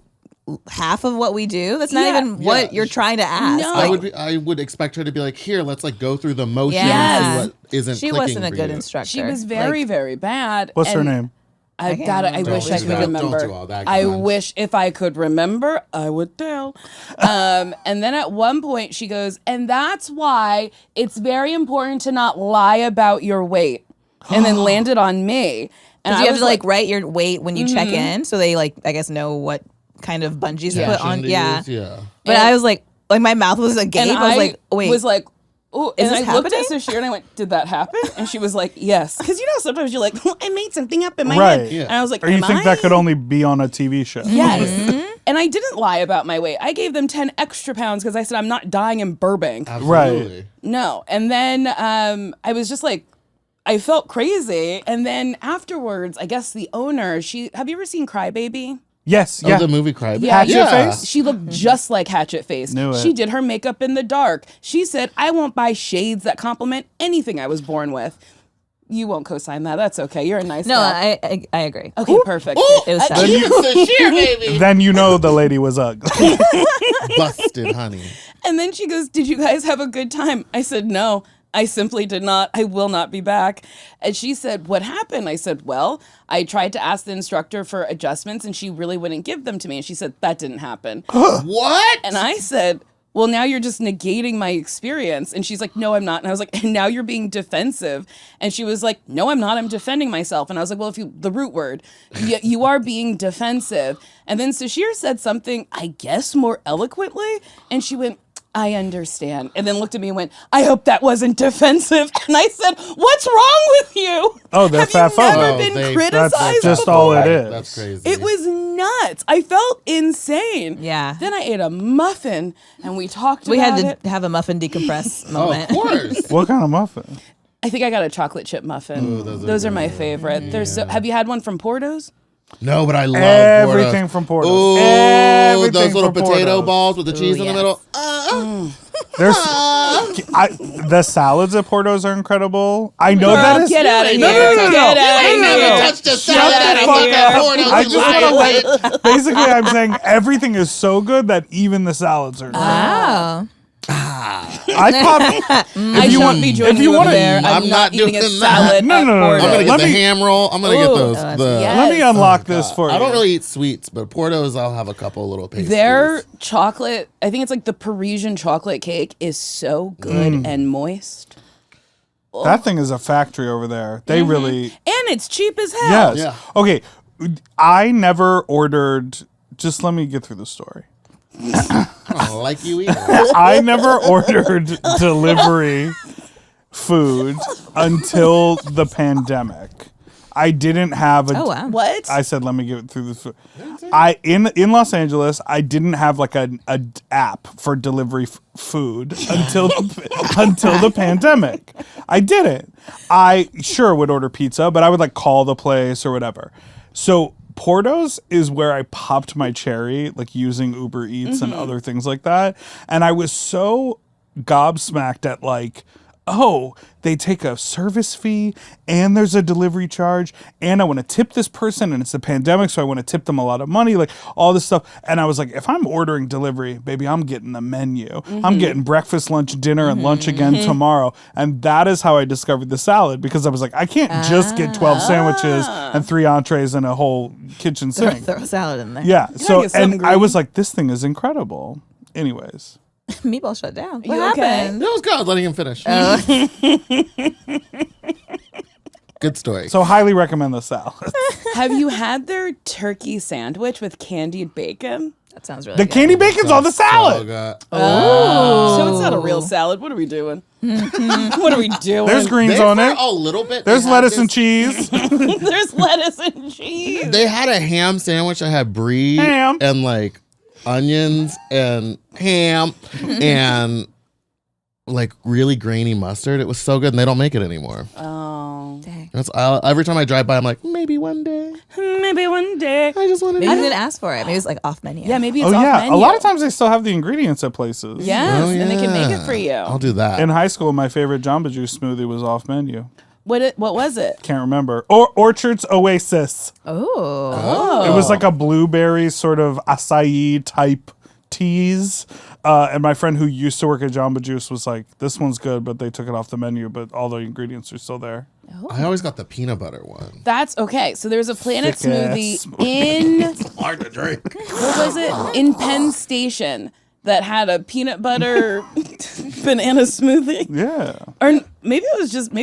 half of what we do. That's not Yeah. even what you're trying to ask. No. I would expect her to be like, here, let's like go through the motions Yes. and see what isn't She clicking wasn't a for good you. instructor. She was very, Like, very bad. What's her And name? I can't got it. I remember. wish I do could that. remember. Don't do all that, I come on. wish if I could remember, I would tell. And then at one point she goes, and that's why it's very important to not lie about your weight. And then landed on me. And Because I you have was to like write your weight when you check in, so they like I guess know what kind of bungees to put on. Tension Yeah. is, yeah. But And- I was like my mouth was agape. and I was like, wait, ooh, Is and this I looked at happening? Sasheer and I went, did that happen? And she was like, yes. Because sometimes you're like, I made something up in my Right. head. Yeah. And I was like, Or you am think I? that could only be on a TV show? Yes. And I didn't lie about my weight. I gave them 10 extra pounds because I said I'm not dying in Burbank. Absolutely. No. And then I was just like, I felt crazy. And then afterwards, I guess the owner, have you ever seen Crybaby? Yes. Oh, Yeah. the movie Cry. Yeah. Hatchet Face? She looked just like Hatchet Face. Knew it. She did her makeup in the dark. She said, I won't buy shades that compliment anything I was born with. You won't co-sign that. That's okay. You're a nice no, gal. I agree. Okay, perfect. It was sad. Even Sasheer, baby. Then you know the lady was ugly. Busted, honey. And then she goes, did you guys have a good time? I said, no, I simply did not. I will not be back. And she said, what happened? I said, well, I tried to ask the instructor for adjustments and she really wouldn't give them to me. And she said, that didn't happen. What? And I said, well, now you're just negating my experience. And she's like, no, I'm not. And I was like, and now you're being defensive. And she was like, no, I'm not. I'm defending myself. And I was like, well, the root word, you are being defensive. And then Sasheer said something, I guess, more eloquently. And she went, I understand. And then looked at me and went, I hope that wasn't defensive. And I said, what's wrong with you? Oh, that's Have that you phone. never Oh, been criticized That's just before? all it is. That's crazy. It was nuts. I felt insane. Yeah. Then I ate a muffin and we talked We about had it. to have a muffin decompress Oh, moment. of course. What kind of muffin? I think I got a chocolate chip muffin. Ooh, those are my favorite. They're so. Have you had one from Porto's? No, but I love Everything from Porto's. Ooh, Everything those little from potato Porto's. balls with the cheese in yes. the middle. There's the salads at Porto's are incredible. I know that is. Get out of here. No, no, no, no, no. Get out You of ain't never here. touched a salad at a the fuck fucking up. Porto's. I you just want to lying bitch. let. Basically, I'm saying everything is so good that even the salads are. Oh. I pop. I If you shouldn't want, be if joining you you want over there. to, I'm not eating a doing salad that. No, at no, no, no. Porto's. I'm gonna get Let the me- ham roll. I'm gonna get Ooh. those. Yes. let me unlock this for you. I don't really eat sweets, but Porto's I'll have a couple little pastries. Their chocolate, I think it's like the Parisian chocolate cake, is so good and moist. That thing is a factory over there. They really. And it's cheap as hell. Yes. Yeah. Okay. I never ordered. Just let me get through the story. I don't like you either. I never ordered delivery food until the pandemic. I didn't have a. Oh wow. What? I said, let me get through this. In Los Angeles, I didn't have like a app for delivery food until the pandemic. I didn't. I sure would order pizza, but I would like call the place or whatever. So Porto's is where I popped my cherry, like using Uber Eats and other things like that. And I was so gobsmacked at like, oh, they take a service fee and there's a delivery charge and I want to tip this person and it's the pandemic, so I want to tip them a lot of money, like all this stuff. And I was like, if I'm ordering delivery, baby, I'm getting the menu. I'm getting breakfast, lunch, dinner, and lunch again tomorrow. And that is how I discovered the salad, because I was like, I can't just get 12 sandwiches and 3 entrees and a whole kitchen sink. Throw a salad in there. Yeah. So, get something and I green. was like, this thing is incredible. Anyways. Meatball shut down. What You okay? happened? That was good. Letting him finish. Good story. So highly recommend the salad. Have you had their turkey sandwich with candied bacon? That sounds really The good. candy bacon's on the So salad. good. So it's not a real salad. What are we doing? What are we doing? There's greens They, on for it. a little bit. There's they had lettuce this- and cheese. There's lettuce and cheese. They had a ham sandwich that had brie Ham. and like onions and ham and like really grainy mustard. It was so good, and they don't make it anymore. Oh, Dang. Every time I drive by, I'm like, maybe one day. maybe one day. I just want to. I didn't ask for it. Maybe it's like off menu. Yeah, maybe it's Oh off yeah, menu. a lot of times they still have the ingredients at places. Yes, and they can make it for you. I'll do that. In high school, my favorite Jamba Juice smoothie was off menu. What was it? Can't remember. Or Orchard's Oasis. Oh. It was like a blueberry sort of acai type teas. And my friend who used to work at Jamba Juice was like, this one's good, but they took it off the menu, but all the ingredients are still there. I always got the peanut butter one. That's okay. So there's a Planet Thick-ass smoothie in, Hard to drink. what was it? In Penn Station that had a peanut butter banana smoothie. Yeah. Or maybe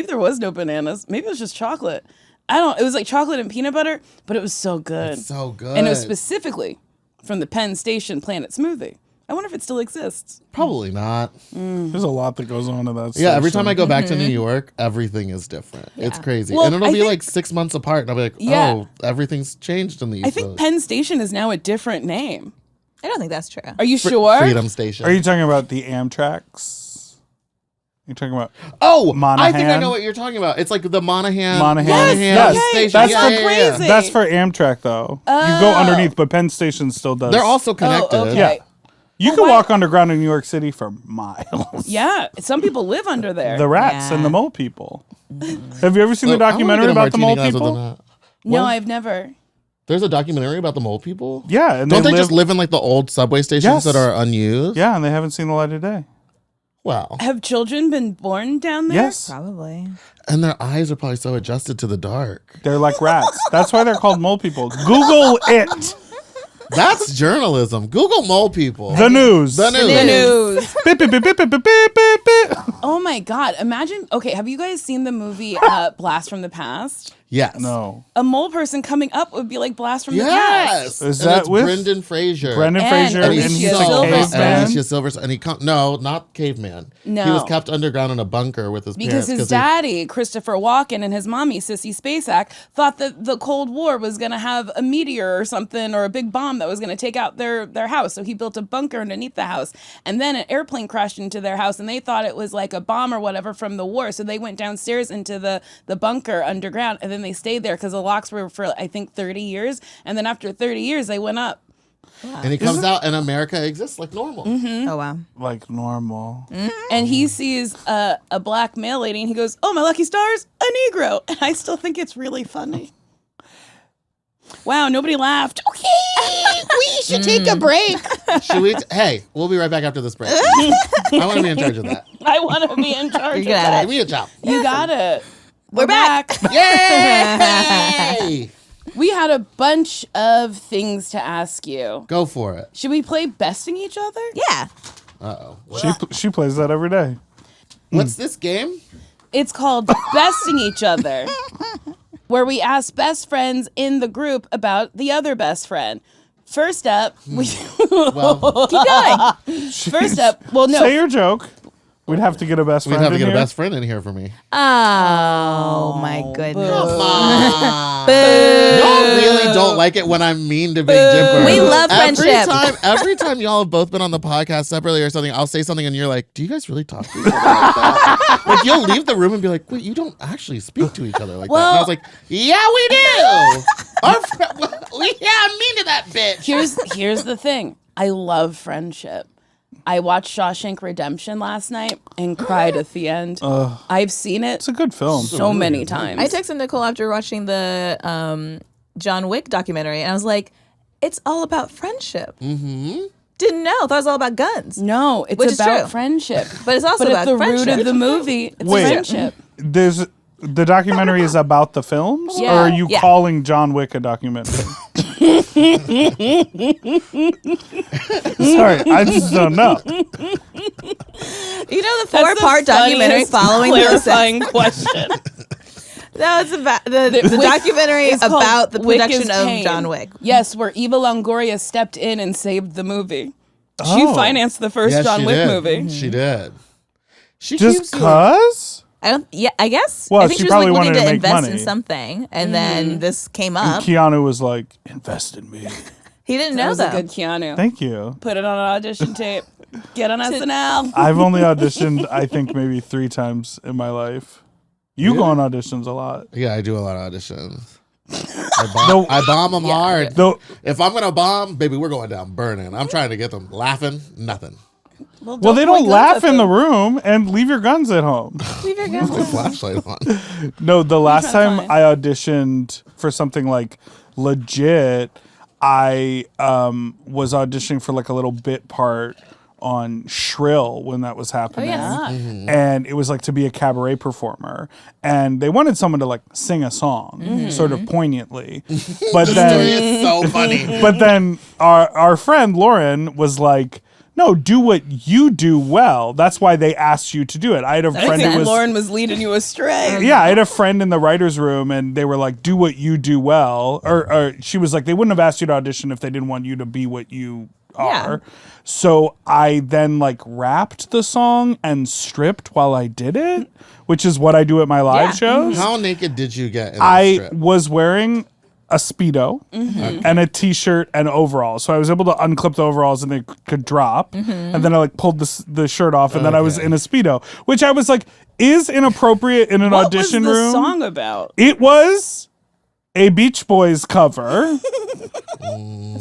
there was no bananas. Maybe it was just chocolate. It was like chocolate and peanut butter, but it was so good. It's so good. And it was specifically from the Penn Station Planet smoothie. I wonder if it still exists. Probably not. There's a lot that goes on in that Yeah, every station. time I go back to New York, everything is different. It's crazy. Well, and it'll I be think- like 6 months apart. And I'll be like, Yeah. oh, everything's changed in the East I think Coast. Penn Station is now a different name. I don't think that's true. Are you sure? Freedom Station. Are you talking about the Amtraks? You're talking about Oh, Monahan? I think I know what you're talking about. It's like the Monahan. Yes, Station. That's so for crazy. That's for Amtrak though. You go underneath, but Penn Station still does. They're also connected. Oh, okay. Yeah. You can why- walk underground in New York City for miles. Yeah, some people live under there. The rats Yeah. and the mole people. Have you ever seen the Oh, I wanna documentary get a about the mole martini glass with people? them. No, What? I've never. There's a documentary about the mole people? Yeah, and Don't they live, just live in like the old subway stations Yes. that are unused? Yeah, and they haven't seen the light of day. Wow. Have children been born down there? Yes, Probably. And their eyes are probably so adjusted to the dark. they're like rats. That's why they're called mole people. Google it. That's journalism. Google mole people. The news. The news. The news. Beep, beep, beep, beep, beep, beep, beep, beep. Oh my God. Imagine. Okay, have you guys seen the movie Blast from the Past? Yes. No. A mole person coming up would be like Blast from the Yes. Past. Is And that it's with Brendan Fraser? Brendan And Fraser and Alicia he's a Silverstone. caveman? Alicia Silverstone. And he no, not caveman. No. He was kept underground in a bunker with his Because parents. his daddy, Christopher Walken, and his mommy, Sissy Spacek, thought that the Cold War was going to have a meteor or something or a big bomb that was going to take out their house. So he built a bunker underneath the house. And then an airplane crashed into their house, and they thought it was like a bomb or whatever from the war. So they went downstairs into the bunker underground, and then they stayed there because the locks were for, I think, 30 years. And then after 30 years, they went up. And he comes out, and America exists like normal. Oh, wow. Like normal. And he sees a black male lady, and he goes, "Oh, my lucky stars, a Negro." And I still think it's really funny. Wow, nobody laughed. Okay, we should take a break. Should we? Hey, we'll be right back after this break. I want to be in charge of that. I want to be in charge. You're good of at that. Give me a job. You got it. We're back. Yay! We had a bunch of things to ask you. Go for it. Should we play besting each other? Yeah. Uh-oh. She plays that every day. What's this game? It's called besting each other, where we ask best friends in the group about the other best friend. First up, Well, Keep going. first up, well, no. Say your joke. We'd have to get a best we'd friend have to in get a here. best friend in here for me. Oh, my goodness. Come on. Y'all really don't like it when I'm mean to Big Dipper. We love friendship. Every time y'all have both been on the podcast separately or something, I'll say something and you're like, do you guys really talk to each other like that? Like, you'll leave the room and be like, wait, you don't actually speak to each other like that. And I was like, yeah, we do. I'm mean to that bitch. Here's the thing. I love friendship. I watched Shawshank Redemption last night and cried at the end. I've seen it It's a good film. so many times. I texted Nicole after watching the John Wick documentary, and I was like, it's all about friendship. Mm-hmm. Didn't know. Thought it was all about guns. No, it's Which is about true. friendship. But it's also But about at the friendship. root of the movie, it's Wait. friendship. There's the documentary is about the films, Yeah. or are you Yeah. calling John Wick a documentary? Sorry, I just don't know. You know the four-part documentary following the clarifying question. That was about the documentary It's called about the Wick production is of Pain. John Wick. Yes, where Eva Longoria stepped in and saved the movie. She Oh. financed the first Yes, John she Wick did. movie. She did. She Just keeps you- cause? I don't. Yeah, I guess. Well, I think she she was probably like looking wanted to to make invest money. in something, and then this came up. Keanu was like, invest in me. He didn't That know was though. a good Keanu. Thank you. Put it on an audition tape. Get on SNL. I've only auditioned, I think, maybe 3 times in my life. You go on auditions a lot. Yeah, I do a lot of auditions. I bomb them hard. Though If I'm going to bomb, baby, we're going down burning. I'm trying to get them laughing, nothing. Well, they don't laugh in the room and leave your guns at home. Leave your guns. The flashlight on. No, the last time I auditioned for something like legit, I was auditioning for like a little bit part on Shrill when that was happening. And it was like to be a cabaret performer. And they wanted someone to like sing a song sort of poignantly. But The then story is so funny. but then our friend Lauren was like, no, do what you do well. That's why they asked you to do it. I had a friend who was Lauren was leading you astray. yeah, I had a friend in the writer's room and they were like, do what you do well. Or she was like, they wouldn't have asked you to audition if they didn't want you to be what you are. So I then like rapped the song and stripped while I did it, which is what I do at my live shows. How naked did you get in I that strip? was wearing a Speedo and a t-shirt and overalls. So I was able to unclip the overalls and they could drop. And then I like pulled the shirt off and then I was in a Speedo, which I was like, is inappropriate in an audition room. What was the song about? It was a Beach Boys cover.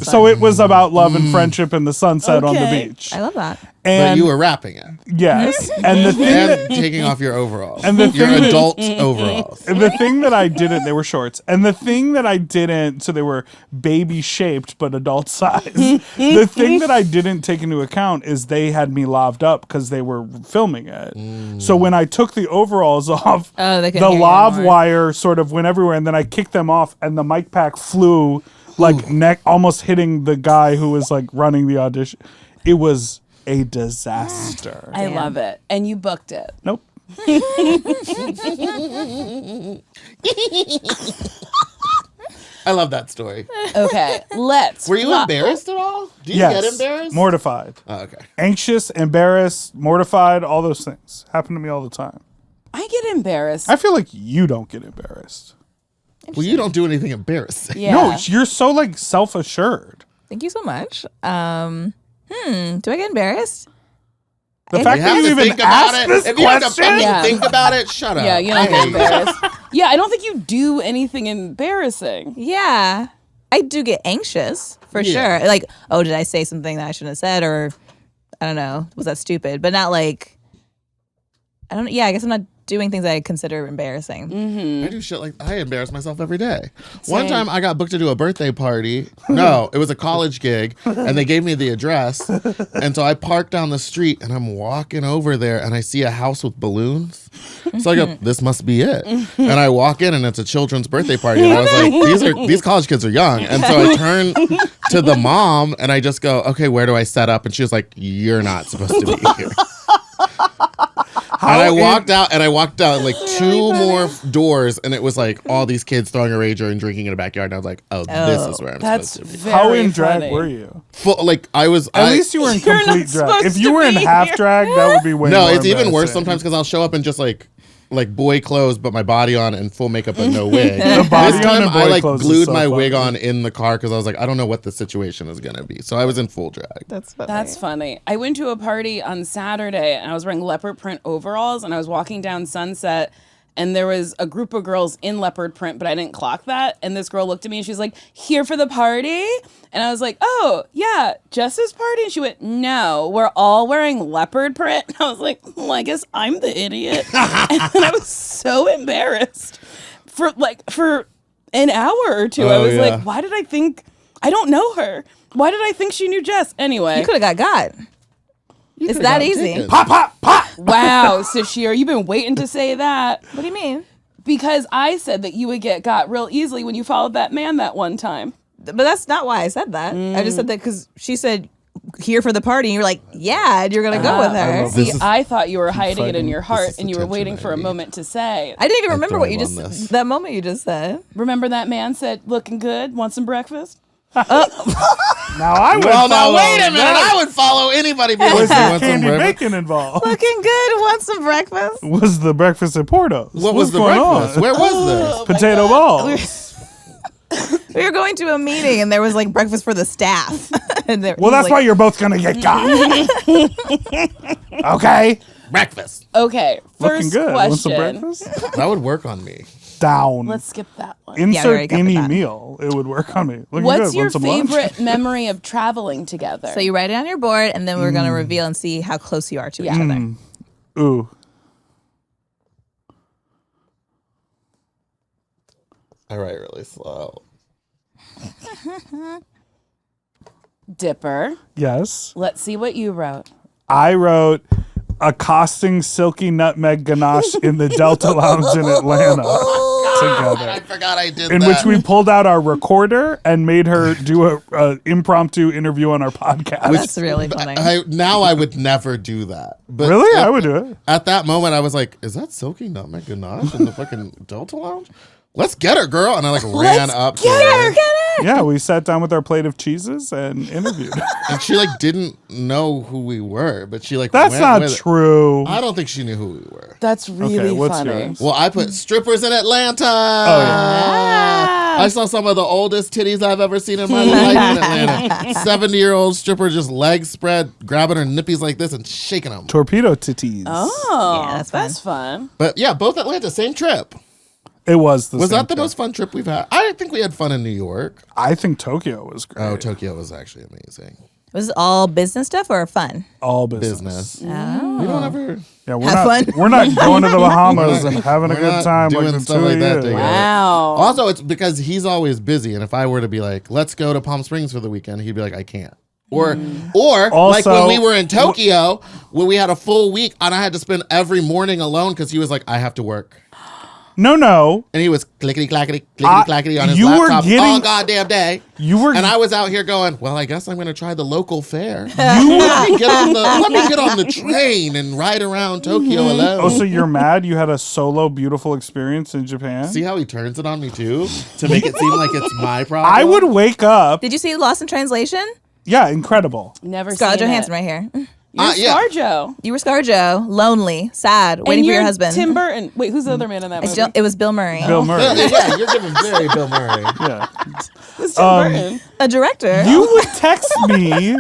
So it was about love and friendship and the sunset on the beach. I love that. And But you were rapping it. yes. And the thing And taking off your overalls. And the your thing that- adult overalls. And the thing that I didn't, they were shorts. And the thing that I didn't, so they were baby shaped but adult size. The thing that I didn't take into account is they had me laved up because they were filming it. So when I took the overalls off, they the couldn't hear you lav anymore. wire sort of went everywhere. And then I kicked them off and the mic pack flew like neck, almost hitting the guy who was like running the audition. It was a disaster. I love it. And you booked it. Nope. I love that story. Okay, let's. Were you embarrassed at all? Do you Yes. get embarrassed? Mortified. Oh, okay. Anxious, embarrassed, mortified, all those things happen to me all the time. I get embarrassed. I feel like you don't get embarrassed. Well, you don't do anything embarrassing. Yeah. No, you're so like self-assured. Thank you so much. Do I get embarrassed? The You fact You that have you to even think about asked it. this If you have to question, fucking Yeah. think about it, shut up. Yeah, you don't get embarrassed. Yeah, I don't think you do anything embarrassing. Yeah. I do get anxious for Yeah. sure. Like, oh, did I say something that I shouldn't have said? Or I don't know, was that stupid? But not like, I guess I'm not doing things I consider embarrassing. I do shit like I embarrass myself every day. One time I got booked to do a birthday party. No, it was a college gig, and they gave me the address. And so I parked down the street, and I'm walking over there, and I see a house with balloons. So I go, "This must be it." And I walk in, and it's a children's birthday party. And I was like, "These college kids are young." And so I turn to the mom, and I just go, "Okay, where do I set up?" And she was like, "You're not supposed to be here." And I walked out like two more doors, and it was like all these kids throwing a rager and drinking in a backyard. And I was like, oh, this is where I'm That's supposed to be. very how in drag funny. were you? Full, like I was. At least you were in You're not complete drag. supposed If you to were in be half here. drag, that would be way No, more it's even worse embarrassing. sometimes because I'll show up in just like boy clothes, but my body on and full makeup and no wig. The body This on time and boy I like clothes is glued so my wig funny. on in the car because I was like, I don't know what the situation is gonna be. So I was in full drag. That's funny. That's funny. I went to a party on Saturday and I was wearing leopard print overalls and I was walking down Sunset and there was a group of girls in leopard print, but I didn't clock that. And this girl looked at me and she's like, "Here for the party?" And I was like, "Oh, yeah, Jess's party?" And she went, "No, we're all wearing leopard print." And I was like, "Well, I guess I'm the idiot." And I was so embarrassed for an hour or two. I Oh, was yeah. like, why did I think, I don't know her. Why did I think she knew Jess? Anyway. You could have got. It's could've that gotten easy. tickets. Pop, pop, pop. Wow, Sasheer, you've been waiting to say that. What do you mean? Because I said that you would get got real easily when you followed that man that one time. But that's not why I said that. I just said that because she said, "Here for the party," and you're like, "Yeah," and you're gonna go with her. love See, This is- I thought you were hiding it in your heart is and you were attention waiting for a I need. moment to say. I didn't even remember what you thrive just on this. that moment you just said. Remember that man said, "Looking good, want some breakfast?" Now I would Well, now follow wait a minute. that. I would follow anybody. Be Was like, there "Want some candy breakfast?" bacon involved? Looking good. Want some breakfast? Was the breakfast at Porto's? What What's was the going breakfast? on? Where was this? Potato balls. We were going to a meeting and there was like breakfast for the staff. And Well, that's why you're both gonna get got. Okay. Breakfast. Okay, Looking first good. Want some question. breakfast? That would work on me. Down. Let's skip that one. insert any meal. It would work on me. What's your favorite memory of traveling together? So you write it on your board, and then we're going to reveal and see how close you are to each other. Ooh. I write really slow. Dipper. Yes. Let's see what you wrote. I wrote accosting silky nutmeg ganache in the Delta Lounge in Atlanta together. I forgot I did in that. which we pulled out our recorder and made her do a impromptu interview on our podcast. That's really funny. I would never do that. But really? I would do it. At that moment, I was like, is that silky nutmeg ganache in the fucking Delta Lounge? Let's get her, girl. And I ran up to her. Yeah, we sat down with our plate of cheeses and interviewed. And she didn't know who we were, but she That's went not with true. It. I don't think she knew who we were. That's really what's funny. yours? Well, I put strippers in Atlanta. Oh, yeah. I saw some of the oldest titties I've ever seen in my life in Atlanta. 70-year-old stripper, just legs spread, grabbing her nippies like this and shaking them. Torpedo titties. Oh, Yeah, that's fun. But yeah, both Atlanta, same trip. It was the Was same that the trip. most fun trip we've had? I think we had fun in New York. I think Tokyo was great. Oh, Tokyo was actually amazing. Was it all business stuff or fun? All business. We don't ever. Yeah, Have fun. we're not going to the Bahamas and having a We're good not time doing like the stuff two like of that you. together. Wow. Also, it's because he's always busy, and if I were to be like, "Let's go to Palm Springs for the weekend," he'd be like, "I can't." Or like when we were in Tokyo, when we had a full week, and I had to spend every morning alone because he was like, "I have to work." No. And he was clickety clackety clackety on his you were laptop getting- all goddamn day. And I was out here going, well, I guess I'm going to try the local fare. Let me get on the train and ride around Tokyo alone. Oh, so you're mad you had a solo beautiful experience in Japan? See how he turns it on me too to make it seem like it's my problem. I would wake up. Did you see Lost in Translation? Yeah, incredible. Never Scarlett seen Johansson it. right here. You're yeah. ScarJo. You were ScarJo, lonely, sad, waiting And for your you're husband. Tim Burton. Wait, who's the other man in that movie? It was Bill Murray. Bill Murray. Yeah, you're giving very Bill Murray. Yeah. Who's Tim Burton? A director. You would text me.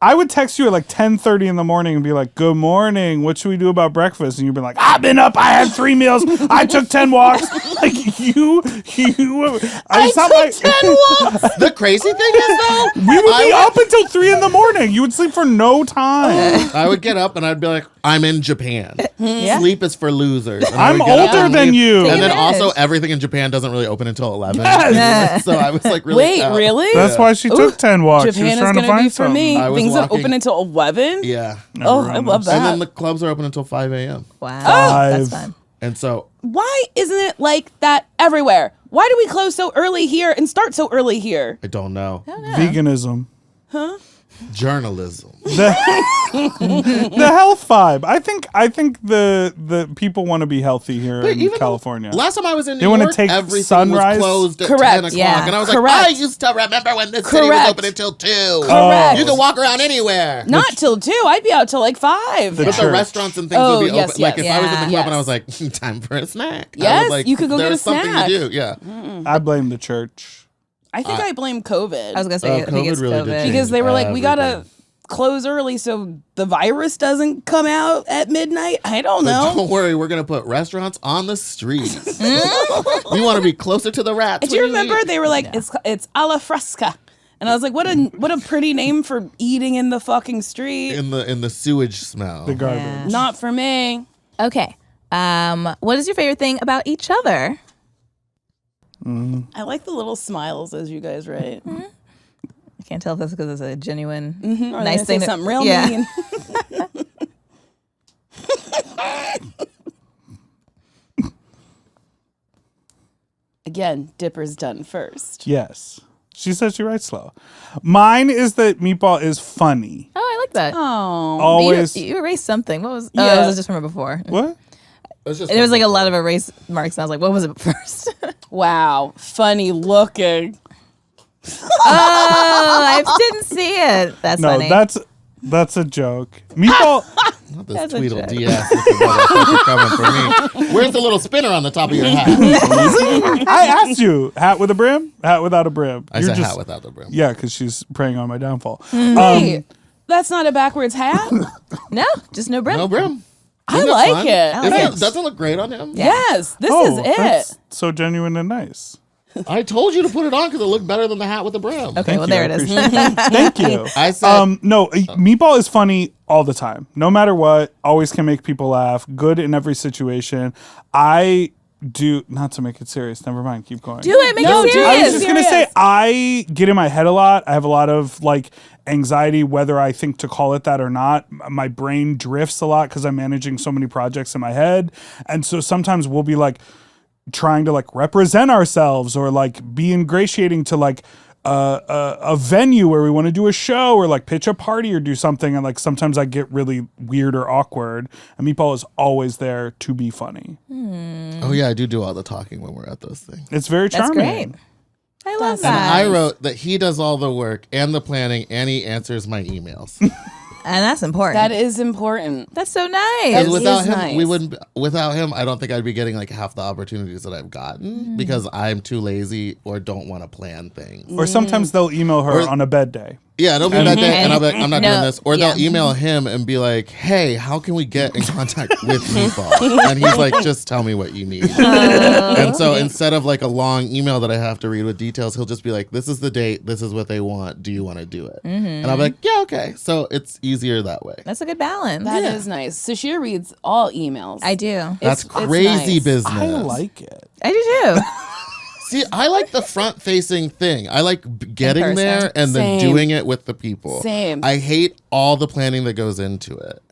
I would text you at like 10:30 in the morning and be like, "Good morning. What should we do about breakfast?" And you'd be like, "I've been up. I had 3 meals. I took 10 walks." Like you. I took 10 walks. The crazy thing is though, We would be up until 3 in the morning. You would sleep for no time. I would get up and I'd be like, I'm in Japan. Yeah. Sleep is for losers. And I I'm would get up older and than leave. you. And then advantage. also everything in Japan doesn't really open until 11. Yes. So I was like really Wait, out. really? That's why she took 10 walks. She was Japan is trying to going to find be for something. me. I was Things that walking- open until 11? Yeah. Oh, I love that. And then the clubs are open until 5 a.m. Wow. Five. That's fun. And so Why isn't it like that everywhere? Why do we close so early here and start so early here? I don't know. Veganism. Journalism. The health vibe. I think the people want to be healthy here in even California. Last time I was in They New wanna York, take everything sunrise? was closed at Correct. 10 o'clock. Yeah. And I was Correct. like, I used to remember when this city was Correct. open until 2. Correct. You can walk around anywhere. Not till 2. I'd be out till like 5. The But the church. restaurants and things Oh, would be yes, open. Like if yes. I was in the club Yes. and I was like, time for a snack. I Yes, was like, you could go get there's a something snack. to do. Yeah. I blame the church. I think I blame COVID. I was going to say, I think COVID it's really COVID. did change. because they were like, we got to Everything. close early so the virus doesn't come out at midnight. I don't know. Don't worry, we're gonna put restaurants on the streets. We want to be closer to the rats. Do you What remember need? they were like, it's alla fresca. And I was like, what a pretty name for eating in the fucking street. in the sewage smell? The garbage. Yeah. Not for me. Okay. What is your favorite thing about each other? I like the little smiles as you guys write. I can't tell if that's because it's a genuine, Or nice they thing. say something real yeah. mean. Again, Dipper's done first. Yes. She says she writes slow. Mine is that Meatball is funny. Oh, I like that. Oh. Always. You erased something. What was? Yeah. Oh, it was just from before. What? It's just There was like a lot of erase marks, and I was like, "What was it first?" Wow. Funny looking. Oh, I didn't see it. That's No, funny. that's a joke. Meatball. Not this That's a Tweedle joke. DS looking motherfucker coming for me. Where's the little spinner on the top of your hat? I asked you, hat with a brim, hat without a brim. I said hat without the brim. Yeah, because she's preying on my downfall. Hey, that's not a backwards hat. no, just no brim. No brim. I Isn't that like fun? it. I like Isn't it. Doesn't it look great on him? Yeah. Yes, this is it. That's so genuine and nice. I told you to put it on because it looked better than the hat with the brim. Okay, well, there it is. Thank you. I said, no, Meatball is funny all the time. No matter what, always can make people laugh. Good in every situation. I do, not to make it serious. Never mind. Keep going. Do it. Make it serious. I was just going to say, I get in my head a lot. I have a lot of like anxiety, whether I think to call it that or not. My brain drifts a lot because I'm managing so many projects in my head. And so sometimes we'll be like trying to like represent ourselves or like be ingratiating to like a venue where we want to do a show or like pitch a party or do something. And like sometimes I get really weird or awkward. And Meatball is always there to be funny. oh yeah, I do all the talking when we're at those things. It's very That's charming. great. I love And that. I wrote that he does all the work and the planning and he answers my emails. And that's important. That is important. That's so nice. That Without is him, nice. we wouldn't. Without him, I don't think I'd be getting like half the opportunities that I've gotten because I'm too lazy or don't want to plan things. Or sometimes they'll email her on a bed day. Yeah, it'll be that day, and I'll be like, I'm not No, doing this. Or yeah. they'll email him and be like, hey, how can we get in contact with Meatball? And he's like, just tell me what you need. And so instead of like a long email that I have to read with details, he'll just be like, this is the date, this is what they want, do you want to do it? And I'll be like, yeah, okay. So it's easier that way. That's a good balance. That is nice. Sasheer reads all emails. I do. That's It's crazy nice. business. I like it. I do too. See, I like the front-facing thing. I like getting person. there and then Same. doing it with the people. Same. I hate all the planning that goes into it.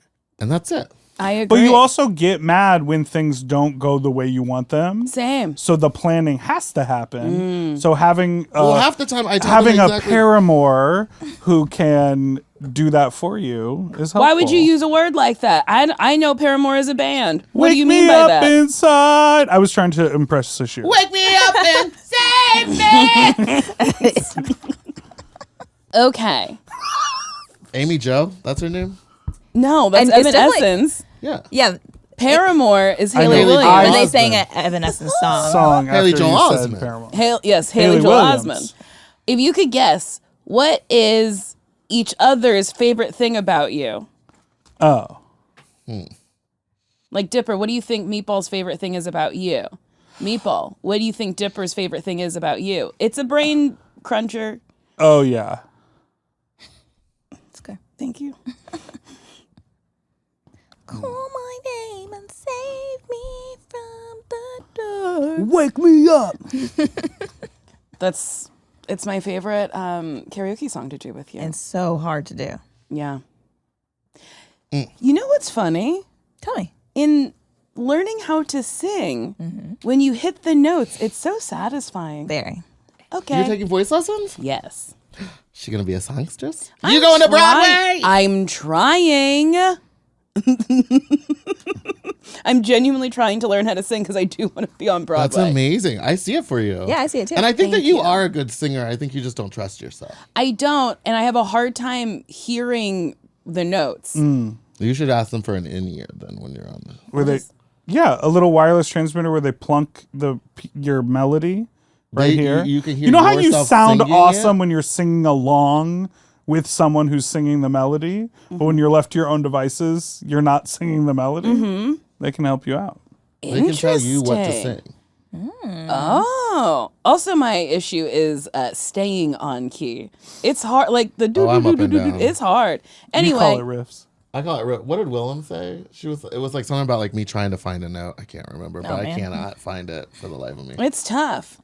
And that's it. I agree. But you also get mad when things don't go the way you want them. Same. So the planning has to happen. So having Well, half the time I tell having them a exactly. paramour who can do that for you is helpful. Why would you use a word like that? I know Paramore is a band. What Wake do you mean me by up that? inside. I was trying to impress Sasheer. Wake me up and save me. Okay. Amy Jo, that's her name? No, that's And it's Evanescence. Yeah. Yeah. Paramore is I Haley know Williams. When Osmond. they sang an Evanescence song. Song Haley after Joel you said Osment. Paramore. Haley Haley Joel Williams. Osment. If you could guess, what is each other's favorite thing about you? Oh. Like Dipper, what do you think Meatball's favorite thing is about you? Meatball, what do you think Dipper's favorite thing is about you? It's a brain cruncher. Oh, yeah. It's good. Thank you. Call my name and save me from the dark. Wake me up. It's my favorite karaoke song to do with you. It's so hard to do. Yeah. You know what's funny? Tell me. In learning how to sing, when you hit the notes, it's so satisfying. Very. Okay. You're taking voice lessons? Yes. She gonna be a songstress? I'm You going to try- Broadway? I'm trying. I'm genuinely trying to learn how to sing because I do want to be on Broadway. That's amazing. I see it for you. Yeah, I see it too. And I think that Thank you you. are a good singer. I think you just don't trust yourself. I don't, and I have a hard time hearing the notes. You should ask them for an in-ear then when you're on the... Where they, yeah, a little wireless transmitter where they plunk your melody right They- here. you can hear You know how you yourself sound singing awesome it? when you're singing along with someone who's singing the melody, but when you're left to your own devices, you're not singing the melody. They can help you out. They can tell you what to Interesting. sing. Oh, also my issue is staying on key. It's hard, like the do Oh, I'm do up do and do. down. It's hard. You call Anyway, it riffs. I call it... What did Willem say? It was like something about like me trying to find a note. I can't remember, but I man. cannot find it for the life of me. it's tough.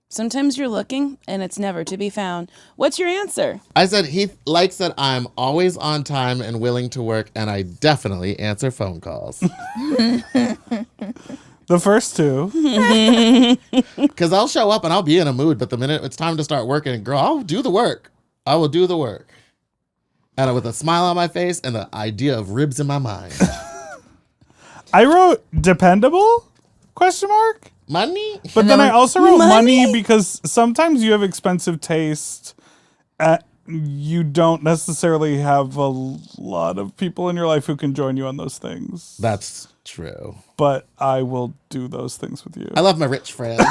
Sometimes you're looking and it's never to be found. What's your answer? I said he likes that I'm always on time and willing to work, and I definitely answer phone calls. The first two. Because I'll show up and I'll be in a mood, but the minute it's time to start working, girl, I'll do the work. I will do the work. And with a smile on my face and the idea of ribs in my mind. I wrote dependable? Question mark? Money? But then I also wrote money Money? because sometimes you have expensive taste. You don't necessarily have a lot of people in your life who can join you on those things. That's true. But I will do those things with you. I love my rich friends.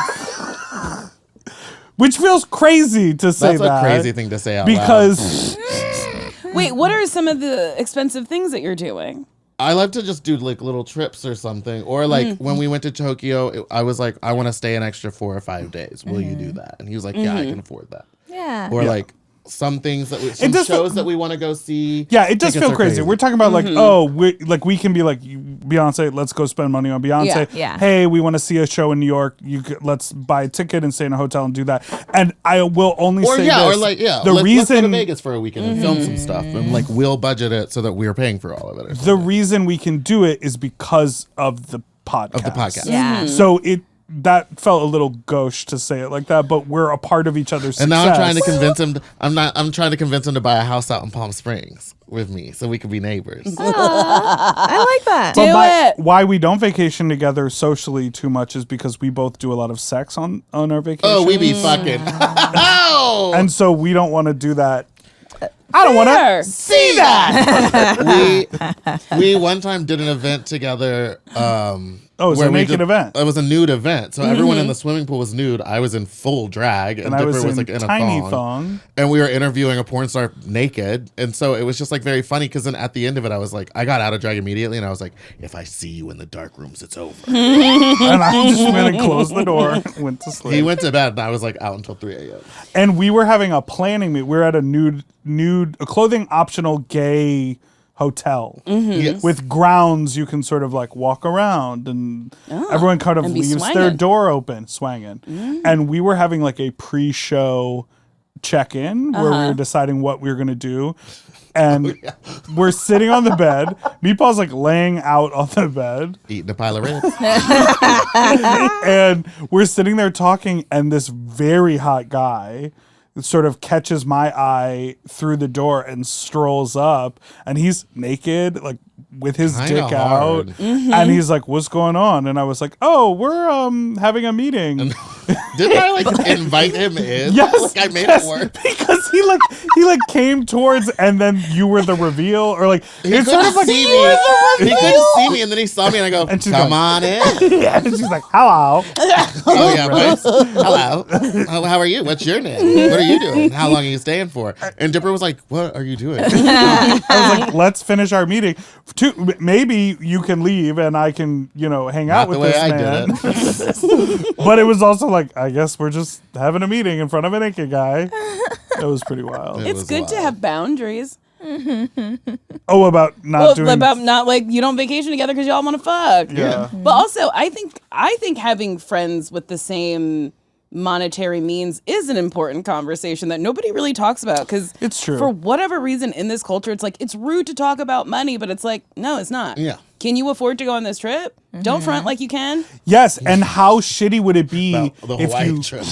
Which feels crazy to say That's that. a crazy thing to say out loud. Because Wait, what are some of the expensive things that you're doing? I love to just do like little trips or something. Or like when we went to Tokyo, I was like, I want to stay an extra 4 or 5 days. Will you do that? And he was like, yeah, I can afford that. Yeah. Or like some things that shows that we want to go see. Yeah, it does feel crazy. We're talking about like, we can be like, Beyonce, let's go spend money on Beyonce. Yeah. Hey, we want to see a show in New York. Let's buy a ticket and stay in a hotel and do that. And I will only say this. Let's go to Vegas for a weekend and film some stuff. And like, we'll budget it so that we're paying for all of it. The reason we can do it is because of the podcast. Yeah. So that felt a little gauche to say it like that, but we're a part of each other's success. And now I'm trying to convince him. I'm trying to convince him to buy a house out in Palm Springs with me, so we could be neighbors. I like that. Do it. Why we don't vacation together socially too much is because we both do a lot of sex on our vacation. Oh, we be fucking. Oh, and so we don't want to do that. I don't want to see that. we one time did an event together. It was a naked event. It was a nude event. So everyone in the swimming pool was nude. I was in full drag. And I Dipper was like in a tiny thong. And we were interviewing a porn star naked. And so it was just like very funny because then at the end of it, I was like, I got out of drag immediately. And I was like, if I see you in the dark rooms, it's over. And I just went and closed the door, went to sleep. He went to bed and I was like out until 3 a.m. And we were having a planning meet. We were at a clothing optional gay hotel Yes. with grounds you can sort of like walk around and everyone kind of leaves their door open, swanging. And we were having like a pre-show check-in where we were deciding what we were going to do. And we're sitting on the bed. Meatball's like laying out on the bed. Eating a pile of ribs. And we're sitting there talking, and this very hot guy sort of catches my eye through the door and strolls up, and he's naked, like with his dick out. And he's like, what's going on? And I was like, oh, we're having a meeting. Didn't I like invite him in? Yes, like I made it work. Because he came towards, and then you were the reveal, or like He couldn't see me, and then he saw me, and I go, and she's come on in. And she's like, hello. Oh yeah, boys. Hello. How are you? What's your name? What are you doing? How long are you staying for? And Dipper was like, what are you doing? I was like, let's finish our meeting. Maybe you can leave and I can, hang out with this man. Not the way I did it. But it was also like, I guess we're just having a meeting in front of a naked guy. It was pretty wild. It's good to have boundaries. Oh, about not doing... about not like you don't vacation together because y'all want to fuck. Yeah. But also, I think having friends with the same monetary means is an important conversation that nobody really talks about, because it's true. For whatever reason in this culture, it's like it's rude to talk about money, but it's like, no, it's not. Yeah. Can you afford to go on this trip? Don't front like you can. Yes, and how shitty would it be the Hawaii trip.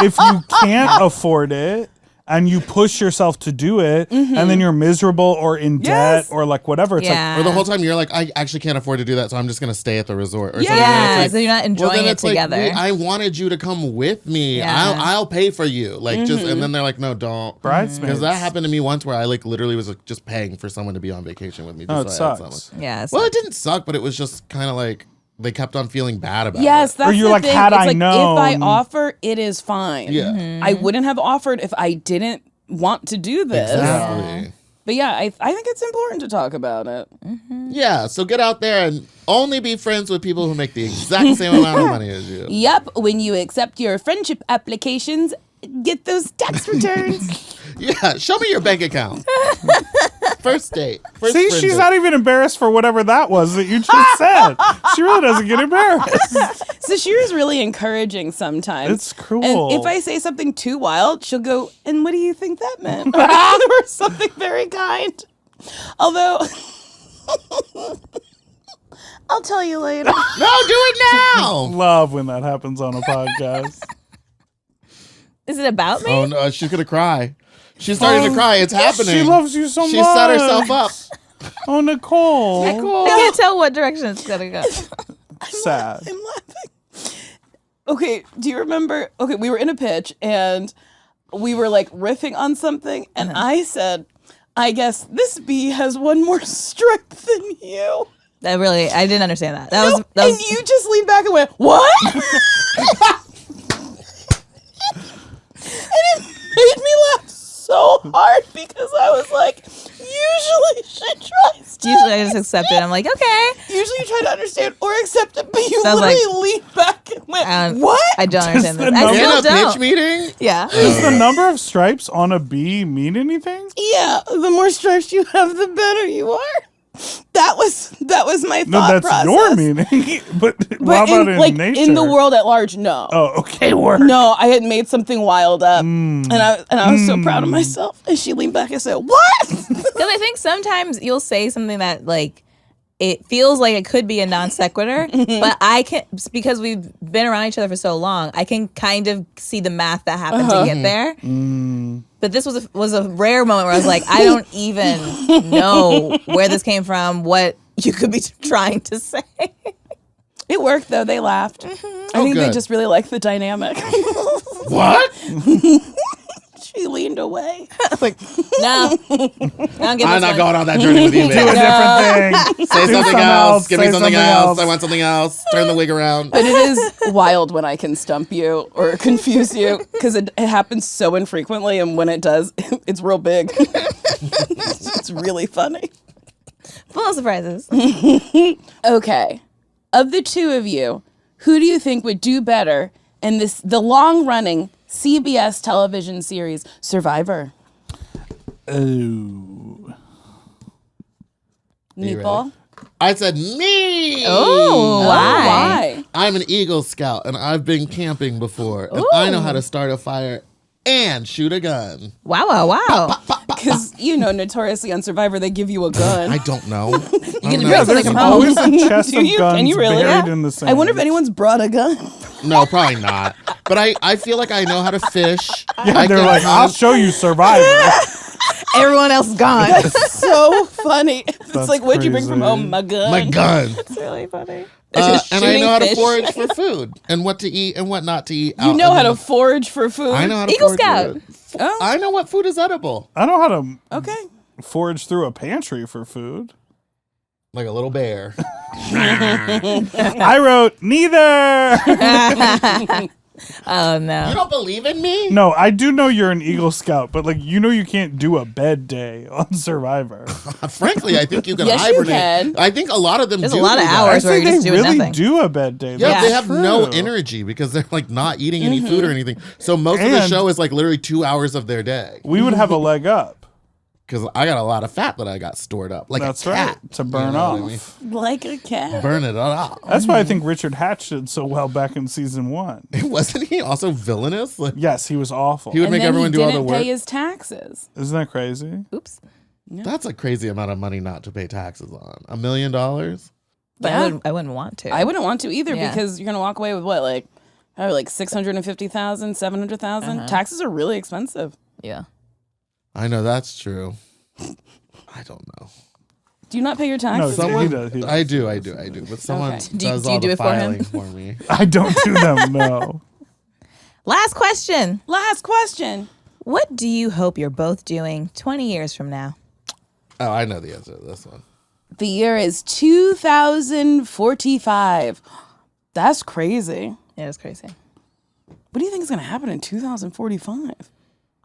if you can't afford it and you push yourself to do it, and then you're miserable or in debt or like whatever. It's like, or the whole time you're like, I actually can't afford to do that, so I'm just gonna stay at the resort. Or something. Like, so you're not enjoying it together. Like, I wanted you to come with me. I'll pay for you. Like just, and then they're like, no, don't. Bridesmaids. Because that happened to me once where I like literally was like, just paying for someone to be on vacation with me. It sucks. Yeah. Well, it didn't suck, but it was just kind of like. They kept on feeling bad about it. Yes, that's or you're the like, thing. had it's I like, known. if I offer, it is fine. Yeah. I wouldn't have offered if I didn't want to do this. Exactly. But yeah, I think it's important to talk about it. Yeah, so get out there and only be friends with people who make the exact same amount of money as you. Yep, when you accept your friendship applications, get those tax returns. Yeah, show me your bank account. First date. See, she's not even embarrassed for whatever that was that you just said. She really doesn't get embarrassed. Sasheer is really encouraging sometimes. It's cruel. And if I say something too wild, she'll go, and what do you think that meant? Or something very kind. Although, I'll tell you later. No, do it now. Love when that happens on a podcast. Is it about me? Oh, no, she's going to cry. She's starting to cry. It's happening. She loves you so much. She set herself up. Oh, Nicole. I can't tell what direction it's gonna go. Sad. I'm laughing. Okay, do you remember? Okay, we were in a pitch and we were like riffing on something, and I said, I guess this bee has one more stripe than you. I didn't understand that. That was and you just leaned back and went, what? And it made me laugh so hard because I was like, usually she tries Usually I just accept it. I'm like, okay. Usually you try to understand or accept it, but you So I was literally leaned back and went, what? I don't understand this. the I number- still In a don't. pitch meeting? Yeah. Does the number of stripes on a bee mean anything? Yeah, the more stripes you have, the better you are. That was my thought No, that's process. your meaning. but how But about in nature? in the world at large, no. Oh, okay, work. No, I had made something wild up, and I was so proud of myself. And she leaned back and said, "What?" Because I think sometimes you'll say something that like it feels like it could be a non sequitur, but I can, because we've been around each other for so long, I can kind of see the math that happened to get there. But this was a rare moment where I was like, I don't even know where this came from, what you could be trying to say. It worked though. They laughed. I think they good. just really liked the dynamic. What? She leaned away. No, I don't get I'm this not one. going on that journey with you, Do a man. different thing. Say Do something else. Give me say something else. I want something else. Turn the wig around. But it is wild when I can stump you or confuse you because it happens so infrequently, and when it does, it's real big. It's really funny. Full of surprises. Okay, of the two of you, who do you think would do better in the long-running CBS television series Survivor? Oh. Meatball? I said me. Oh, Why? I'm an Eagle Scout, and I've been camping before, and I know how to start a fire and shoot a gun. Wow. Because, notoriously on Survivor, they give you a gun. I don't know. You get to Yeah, bring something there's from always home. a chest Do of you? guns Can you really? buried in the sand. I wonder if anyone's brought a gun. No, probably not. But I feel like I know how to fish. Yeah, I they're can like, I'll hunt. show you Survivor. Everyone else is gone. So funny. It's That's like, what'd you bring from crazy. home? My gun. My gun. It's really funny. And I know how to fish. forage for food and what to eat and what not to eat. You know how to forage for food. I know how to Eagle forage Scout. for food. Oh, I know what food is edible. I know how to okay. forage through a pantry for food. Like a little bear. I wrote neither. Oh, no. You don't believe in me? No, I do know you're an Eagle Scout, but you can't do a bed day on Survivor. Frankly, I think you can Yes, you hibernate. can. I think a lot of them There's do a lot of do that. hours where Actually, you're just they doing really nothing. do a bed day. Yeah, That's they have no true. energy because they're like not eating any food or anything. So most of the And- show is like literally 2 hours of their day. We would have a leg up. Because I got a lot of fat that I got stored up. Like That's a cat. right. To burn know off. what I mean? Like a cat. Burn it off. That's why I think Richard Hatch did so well back in season 1. Wasn't he also villainous? Like, Yes, he was awful. he would And make then everyone he do all didn't the work. pay his taxes. Isn't that crazy? Oops. That's a crazy amount of money not to pay taxes on. $1 million? But Yeah. I wouldn't want to. I wouldn't want to either Yeah. because you're gonna walk away with what, like 650,000, 700,000. Taxes are really expensive. Yeah. I know that's true. I don't know. Do you not pay your No, taxes? he does. He does. I do. But someone Okay. does Do you all do the it for him? filing for me. I don't do them, no. Last question. Last question. What do you hope you're both doing 20 years from now? Oh, I know the answer to this one. The year is 2045. That's crazy. Yeah, it's crazy. What do you think is gonna happen in 2045?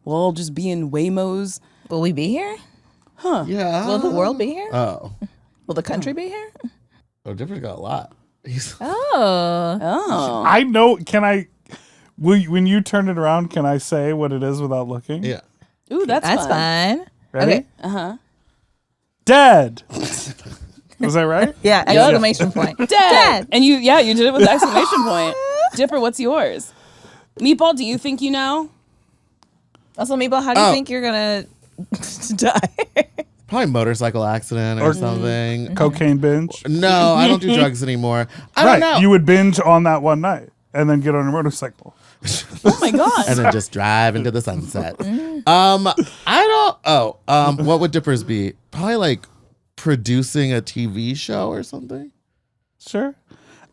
We'll all just be in Waymos. Will we be here? Yeah. Will the world be here? Oh. Will the country be here? Oh, Dipper's got a lot. He's Oh. Oh. I know. When you turn it around, can I say what it is without looking? yeah. Ooh, that's That's fun. fine. Ready? Okay. Dead. Was that right? Yeah, exclamation point. Dead. And you did it with the exclamation point. Dipper, what's yours? Meatball, do you think you know? Also, Meatball, how do you think you're going to die? Probably motorcycle accident or something. Cocaine binge. No, I don't do drugs anymore. I don't know. You would binge on that one night and then get on a motorcycle. Oh my God. and then just drive into the sunset. What would Dippers be? Probably like producing a TV show or something. Sure.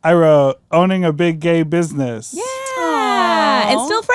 I wrote owning a big gay business. Yeah. And still friends.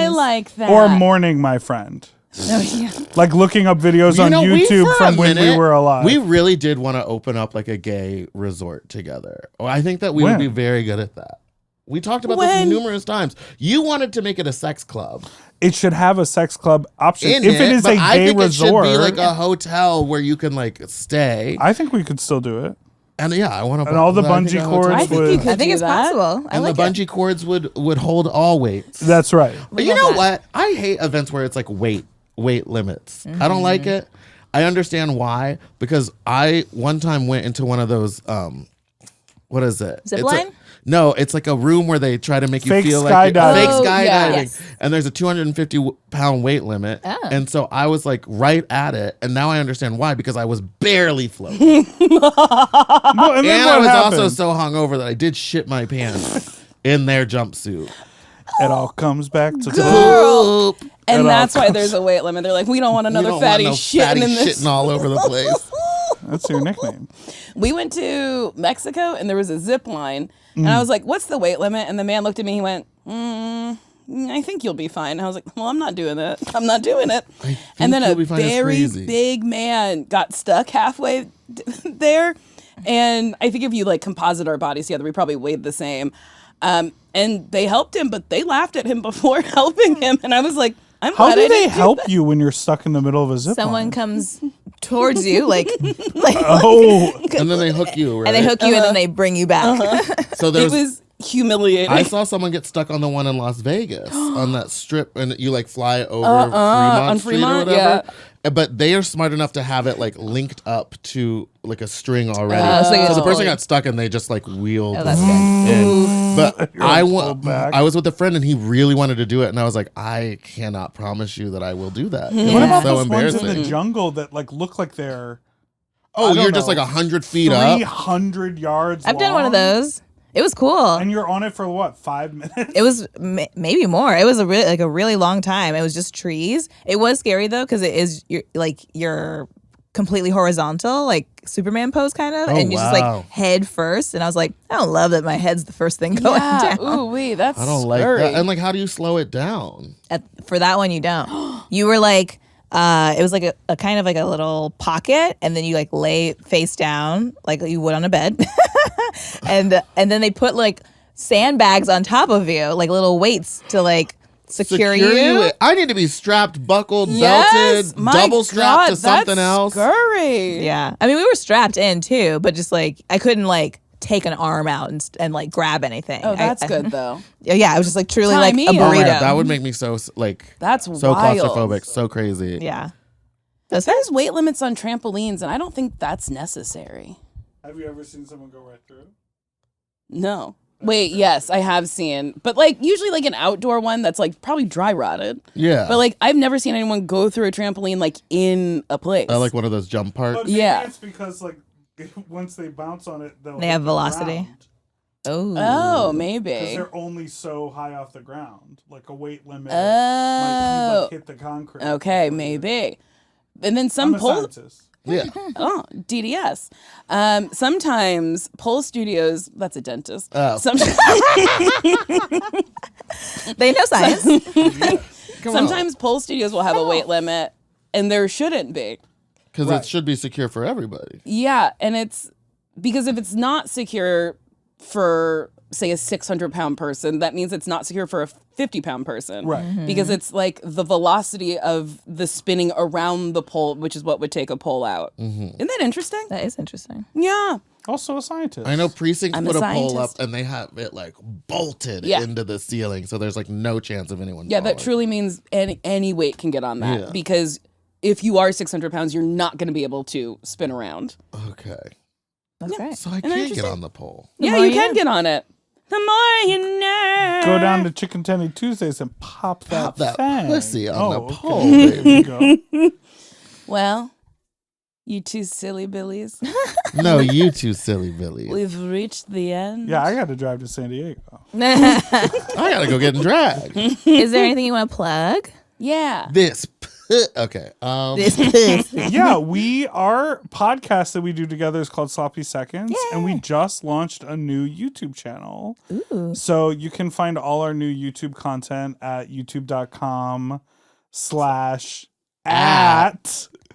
I like that. Or mourning my friend. Oh, yeah. Like looking up videos on we, YouTube for a from when we minute, were alive. We really did want to open up like a gay resort together. Oh, I think that we would When? be very good at that. We talked about this numerous times. You wanted to make it a sex club. It should have a sex club option. If it is a gay resort, it should be like a hotel where you can like stay. I think we could still do it. And yeah, I want to. And all the bungee cords I think you could I think do it's that. possible. I And like the it. bungee cords would hold all weights. That's right. But you know what? I hate events where it's like weight limits. I don't like it. I understand why, because I one time went into one of those what is it? Zip It's line? No, it's like a room where they try to make you Fake feel skydiving. like fake Oh, skydiving, yeah. Yes. and there's a 250-pound weight limit, and so I was like right at it, and now I understand why, because I was barely floating, Well, and then and I what was happened? also so hungover that I did shit my pants in their jumpsuit. It all comes back to Girl. Poop. And It that's all why there's a weight limit. They're like, we don't want We another don't fatty want no shitting fatty in this. shitting all over the place. That's your nickname. We went to Mexico and there was a zip line. And I was like, what's the weight limit? And the man looked at me. He went, I think you'll be fine. And I was like, well, I'm not doing it. I'm not doing it. And then you'll a be fine is very crazy. big man got stuck halfway there. And I think if you like composite our bodies together, we probably weighed the same. And they helped him, but they laughed at him before helping him. And I was like, I'm How glad do I they didn't do help that. you when you're stuck in the middle of a zip Someone line? comes towards you, like Oh, And then they hook you, right? and they hook you, and then they bring you back. So It there's. was humiliating. I saw someone get stuck on the one in Las Vegas on that strip, and you like fly over Fremont Street or Fremont, whatever. yeah. But they are smart enough to have it like linked up to like a string already. so you so the just person pull got stuck and they just like wheeled Oh, that's good. in. But pulled back. I was with a friend and he really wanted to do it, and I was like, I cannot promise you that I will do that. what It's about so those ones in embarrassing. the jungle that like look like they're Oh, I don't you're just know, like 100 feet up. 300 yards I've done one of long? those. It was cool. And you're on it for what, 5 minutes? It was maybe more. It was a really long time. It was just trees. It was scary though because it is you're completely horizontal, like Superman pose kind of, and you're just wow. like head first. And I was like, I don't love that my head's the first thing going yeah. down. Ooh, wait, that's I don't like scary. that. And like, how do you slow it down? For that one, you don't. You were like, it was like a kind of like a little pocket, and then you like lay face down like you would on a bed, and then they put like sandbags on top of you, like little weights to like secure you. I need to be strapped, buckled, Yes, belted, my double strapped God, to something that's else. Scary. Yeah, I mean we were strapped in too, but just like I couldn't like take an arm out and like grab anything. Oh, that's I- good though. Yeah, it was just like truly Tie like me a in. burrito. Oh my God, that would make me so like That's so wild. claustrophobic, so crazy. Yeah. There's weight limits on trampolines, and I don't think that's necessary. Have you ever seen someone go right through? No. Wait, yes, I have seen, but like usually like an outdoor one that's like probably dry rotted. Yeah. But like I've never seen anyone go through a trampoline like in a place. I like one of those jump parks. But maybe Yeah. it's because like once they bounce on it, They have velocity. Oh. Oh, Because maybe. they're only so high off the ground. Like a weight limit might Oh. like hit the concrete. Okay, maybe. And then I'm some a pole. scientist. Yeah. Oh, DDS. Sometimes pole studios. That's a dentist. Oh. They know science. Sometimes pole studios will have a weight limit, and there shouldn't be. Because it should be secure for everybody. Yeah, and it's because if it's not secure for say a 600-pound person, that means it's not secure for a 50-pound person. Right. Because it's like the velocity of the spinning around the pole, which is what would take a pole out. Isn't that interesting? That is interesting. Yeah. Also a scientist. I know precincts I'm a put a pole up scientist. and they have it like bolted Yeah. into the ceiling, so there's like no chance of anyone. Yeah, that falling. truly means any weight can get on that. Yeah. Because if you are 600 pounds, you're not going to be able to spin around. Okay. That's great. So I that can't get interesting? on the pole. Yeah, more you you can know. get on it. The more you know. Go down to Chicken Tenny Tuesdays and pop that, Pop that thing. pussy on the okay. pole, There baby. you go. Well, you two silly billies, No, you two silly Billy. we've reached the end. Yeah, I got to drive to San Diego. I gotta go get in drag. Is there anything you want to plug? Yeah. Okay. This pussy. Yeah, our podcast that we do together is called Sloppy Seconds, and we just launched a new YouTube channel. Ooh. So you can find all our new YouTube content at youtube.com/@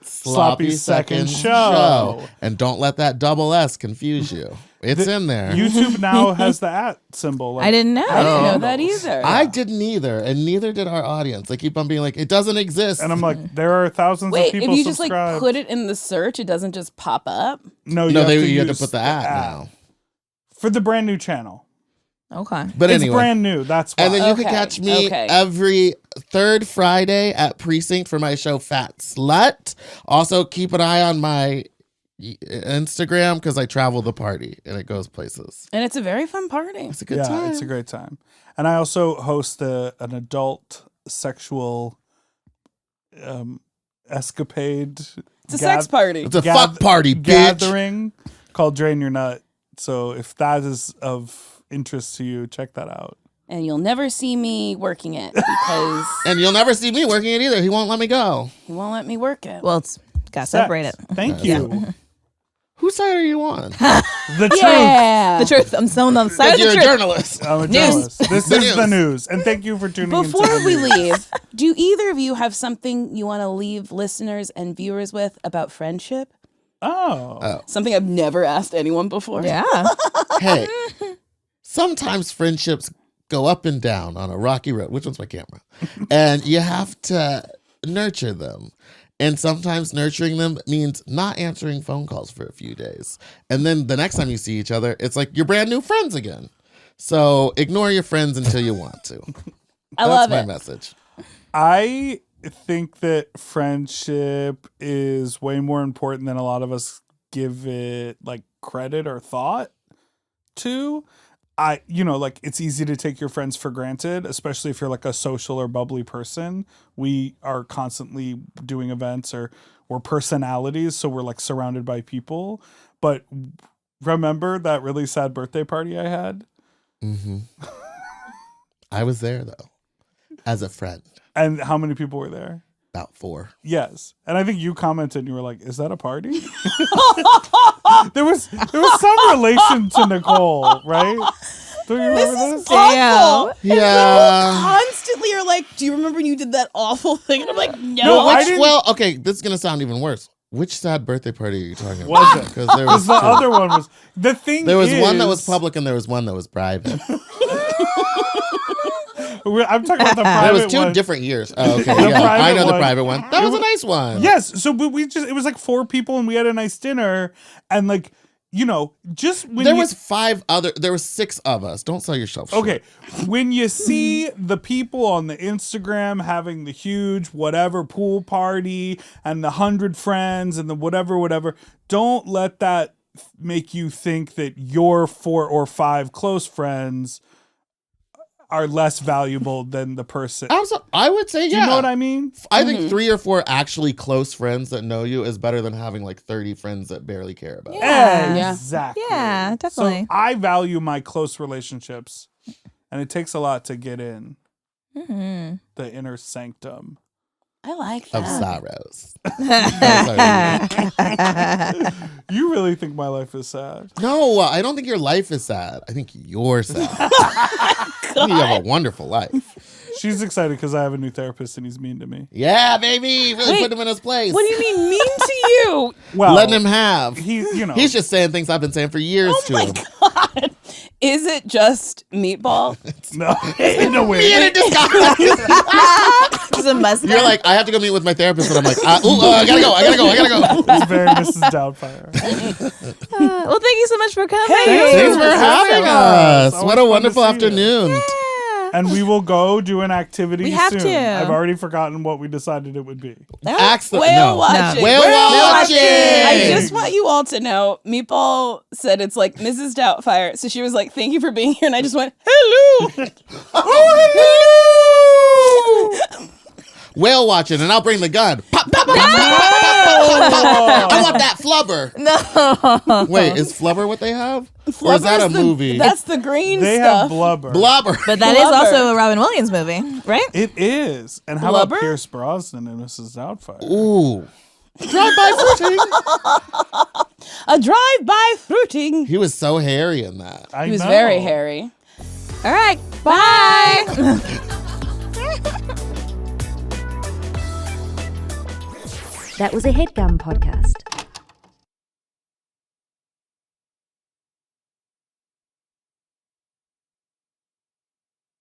Sloppy Second Show. And don't let that double S confuse you. It's in there. YouTube now has the @ symbol. I didn't know. I didn't know that either. I didn't either, and neither did our audience. They keep on being like, it doesn't exist. And I'm like, there are thousands of Wait, people if you just subscribed. like put it in the search, it doesn't just pop up? No, you have to use put the @ now. For the brand new channel. Okay. But It's anyway. brand new. That's why. And then you can Okay, catch me okay. every third Friday at Precinct for my show Fat Slut. Also, keep an eye on my Instagram because I travel the party and it goes places. And it's a very fun party. It's a good time. It's a great time. And I also host an adult sexual escapade. It's a sex party. It's a fuck party, bitch. Gathering called Drain Your Nut. So if that is of interest to you, check that out. And you'll never see me working it because And you'll never see me working it either. He won't let me go. he won't let me work it. Well, it's got to separate it. Thank you. Whose side are you on? The truth. yeah. The truth. I'm so on the side of the You're a truth. journalist. I'm a News. journalist. This The is the news. news. And thank you for tuning in. Before we leave, do either of you have something you want to leave listeners and viewers with about friendship? Oh. Something I've never asked anyone before. Yeah. Hey, sometimes friendships go up and down on a rocky road. Which one's my camera? And you have to nurture them. And sometimes nurturing them means not answering phone calls for a few days. And then the next time you see each other, it's like you're brand new friends again. So ignore your friends until you want to. I love That's it. my message. I think that friendship is way more important than a lot of us give it like credit or thought to. Like it's easy to take your friends for granted, especially if you're like a social or bubbly person. We are constantly doing events or we're personalities, so we're like surrounded by people. But remember that really sad birthday party I had? Mm-hmm. I was there though, as a friend. And how many people were there? About 4. Yes. And I think you commented and you were like, is that a party? there was some relation to Nicole, right? Do you remember this? Damn. Yeah. Constantly are like, do you remember when you did that awful thing? And I'm like, no. No, I didn't- Well, okay, this is going to sound even worse. Which sad birthday party are you talking about? Was it? Because there was Because the two. other one was the thing. There was one that is- was public and there was one that was private. I'm talking about the private There was 2 one. different years. Oh, okay. The Yeah, I private know the one. private one. That was a nice one. Yes. So but it was like 4 people and we had a nice dinner and like, just when There was 6 of us. Don't sell yourself short. Okay, when you see the people on the Instagram having the huge whatever pool party and the 100 friends and the whatever, don't let that make you think that your 4 or 5 close friends are less valuable than the person. I would say, Do yeah. you know what I mean? I think 3 or 4 actually close friends that know you is better than having like 30 friends that barely care about you. Yeah. Exactly. Yeah, definitely. So I value my close relationships, and it takes a lot to get in Mm-hmm. the inner sanctum. I like Of that. sorrows. I'm sorry. You really think my life is sad? No, I don't think your life is sad. I think you're sad. I think you have a wonderful life. She's excited because I have a new therapist and he's mean to me. Yeah, baby. Really Wait, put him in his place. What do you mean mean to you? Well, Letting him have. He's just saying things I've been saying for years to him. God. Is it just Meatball? no, in a way. Me in a disguise. Just a mustache. You're like, I have to go meet with my therapist, and I'm like, I gotta go. It's very Mrs. Doubtfire. Well, thank you so much for coming. Thanks for having us. Always What a fun to wonderful see you. afternoon. Yeah. And we will go do an activity We have soon. to. I've already forgotten what we decided it would be. Axe the Whale no. watching. Whale watching. I just want you all to know, Meatball said it's like Mrs. Doubtfire. So she was like, thank you for being here. And I just went, hello. Whale watching, and I'll bring the gun. Pop, pop, pop, pop, pop, pop, pop. I want that flubber. No. Wait, is flubber what they have? Or is that a Flubber's the- movie? That's the green They stuff. have blubber. Blubber. But that is Blubber. also a Robin Williams movie, right? It is. And how Blubber? about Pierce Brosnan and Mrs. Doubtfire? Ooh. Drive-by fruiting. A drive-by fruiting. He was so hairy in that. I He was know. very hairy. All right. Bye. That was a Headgum podcast.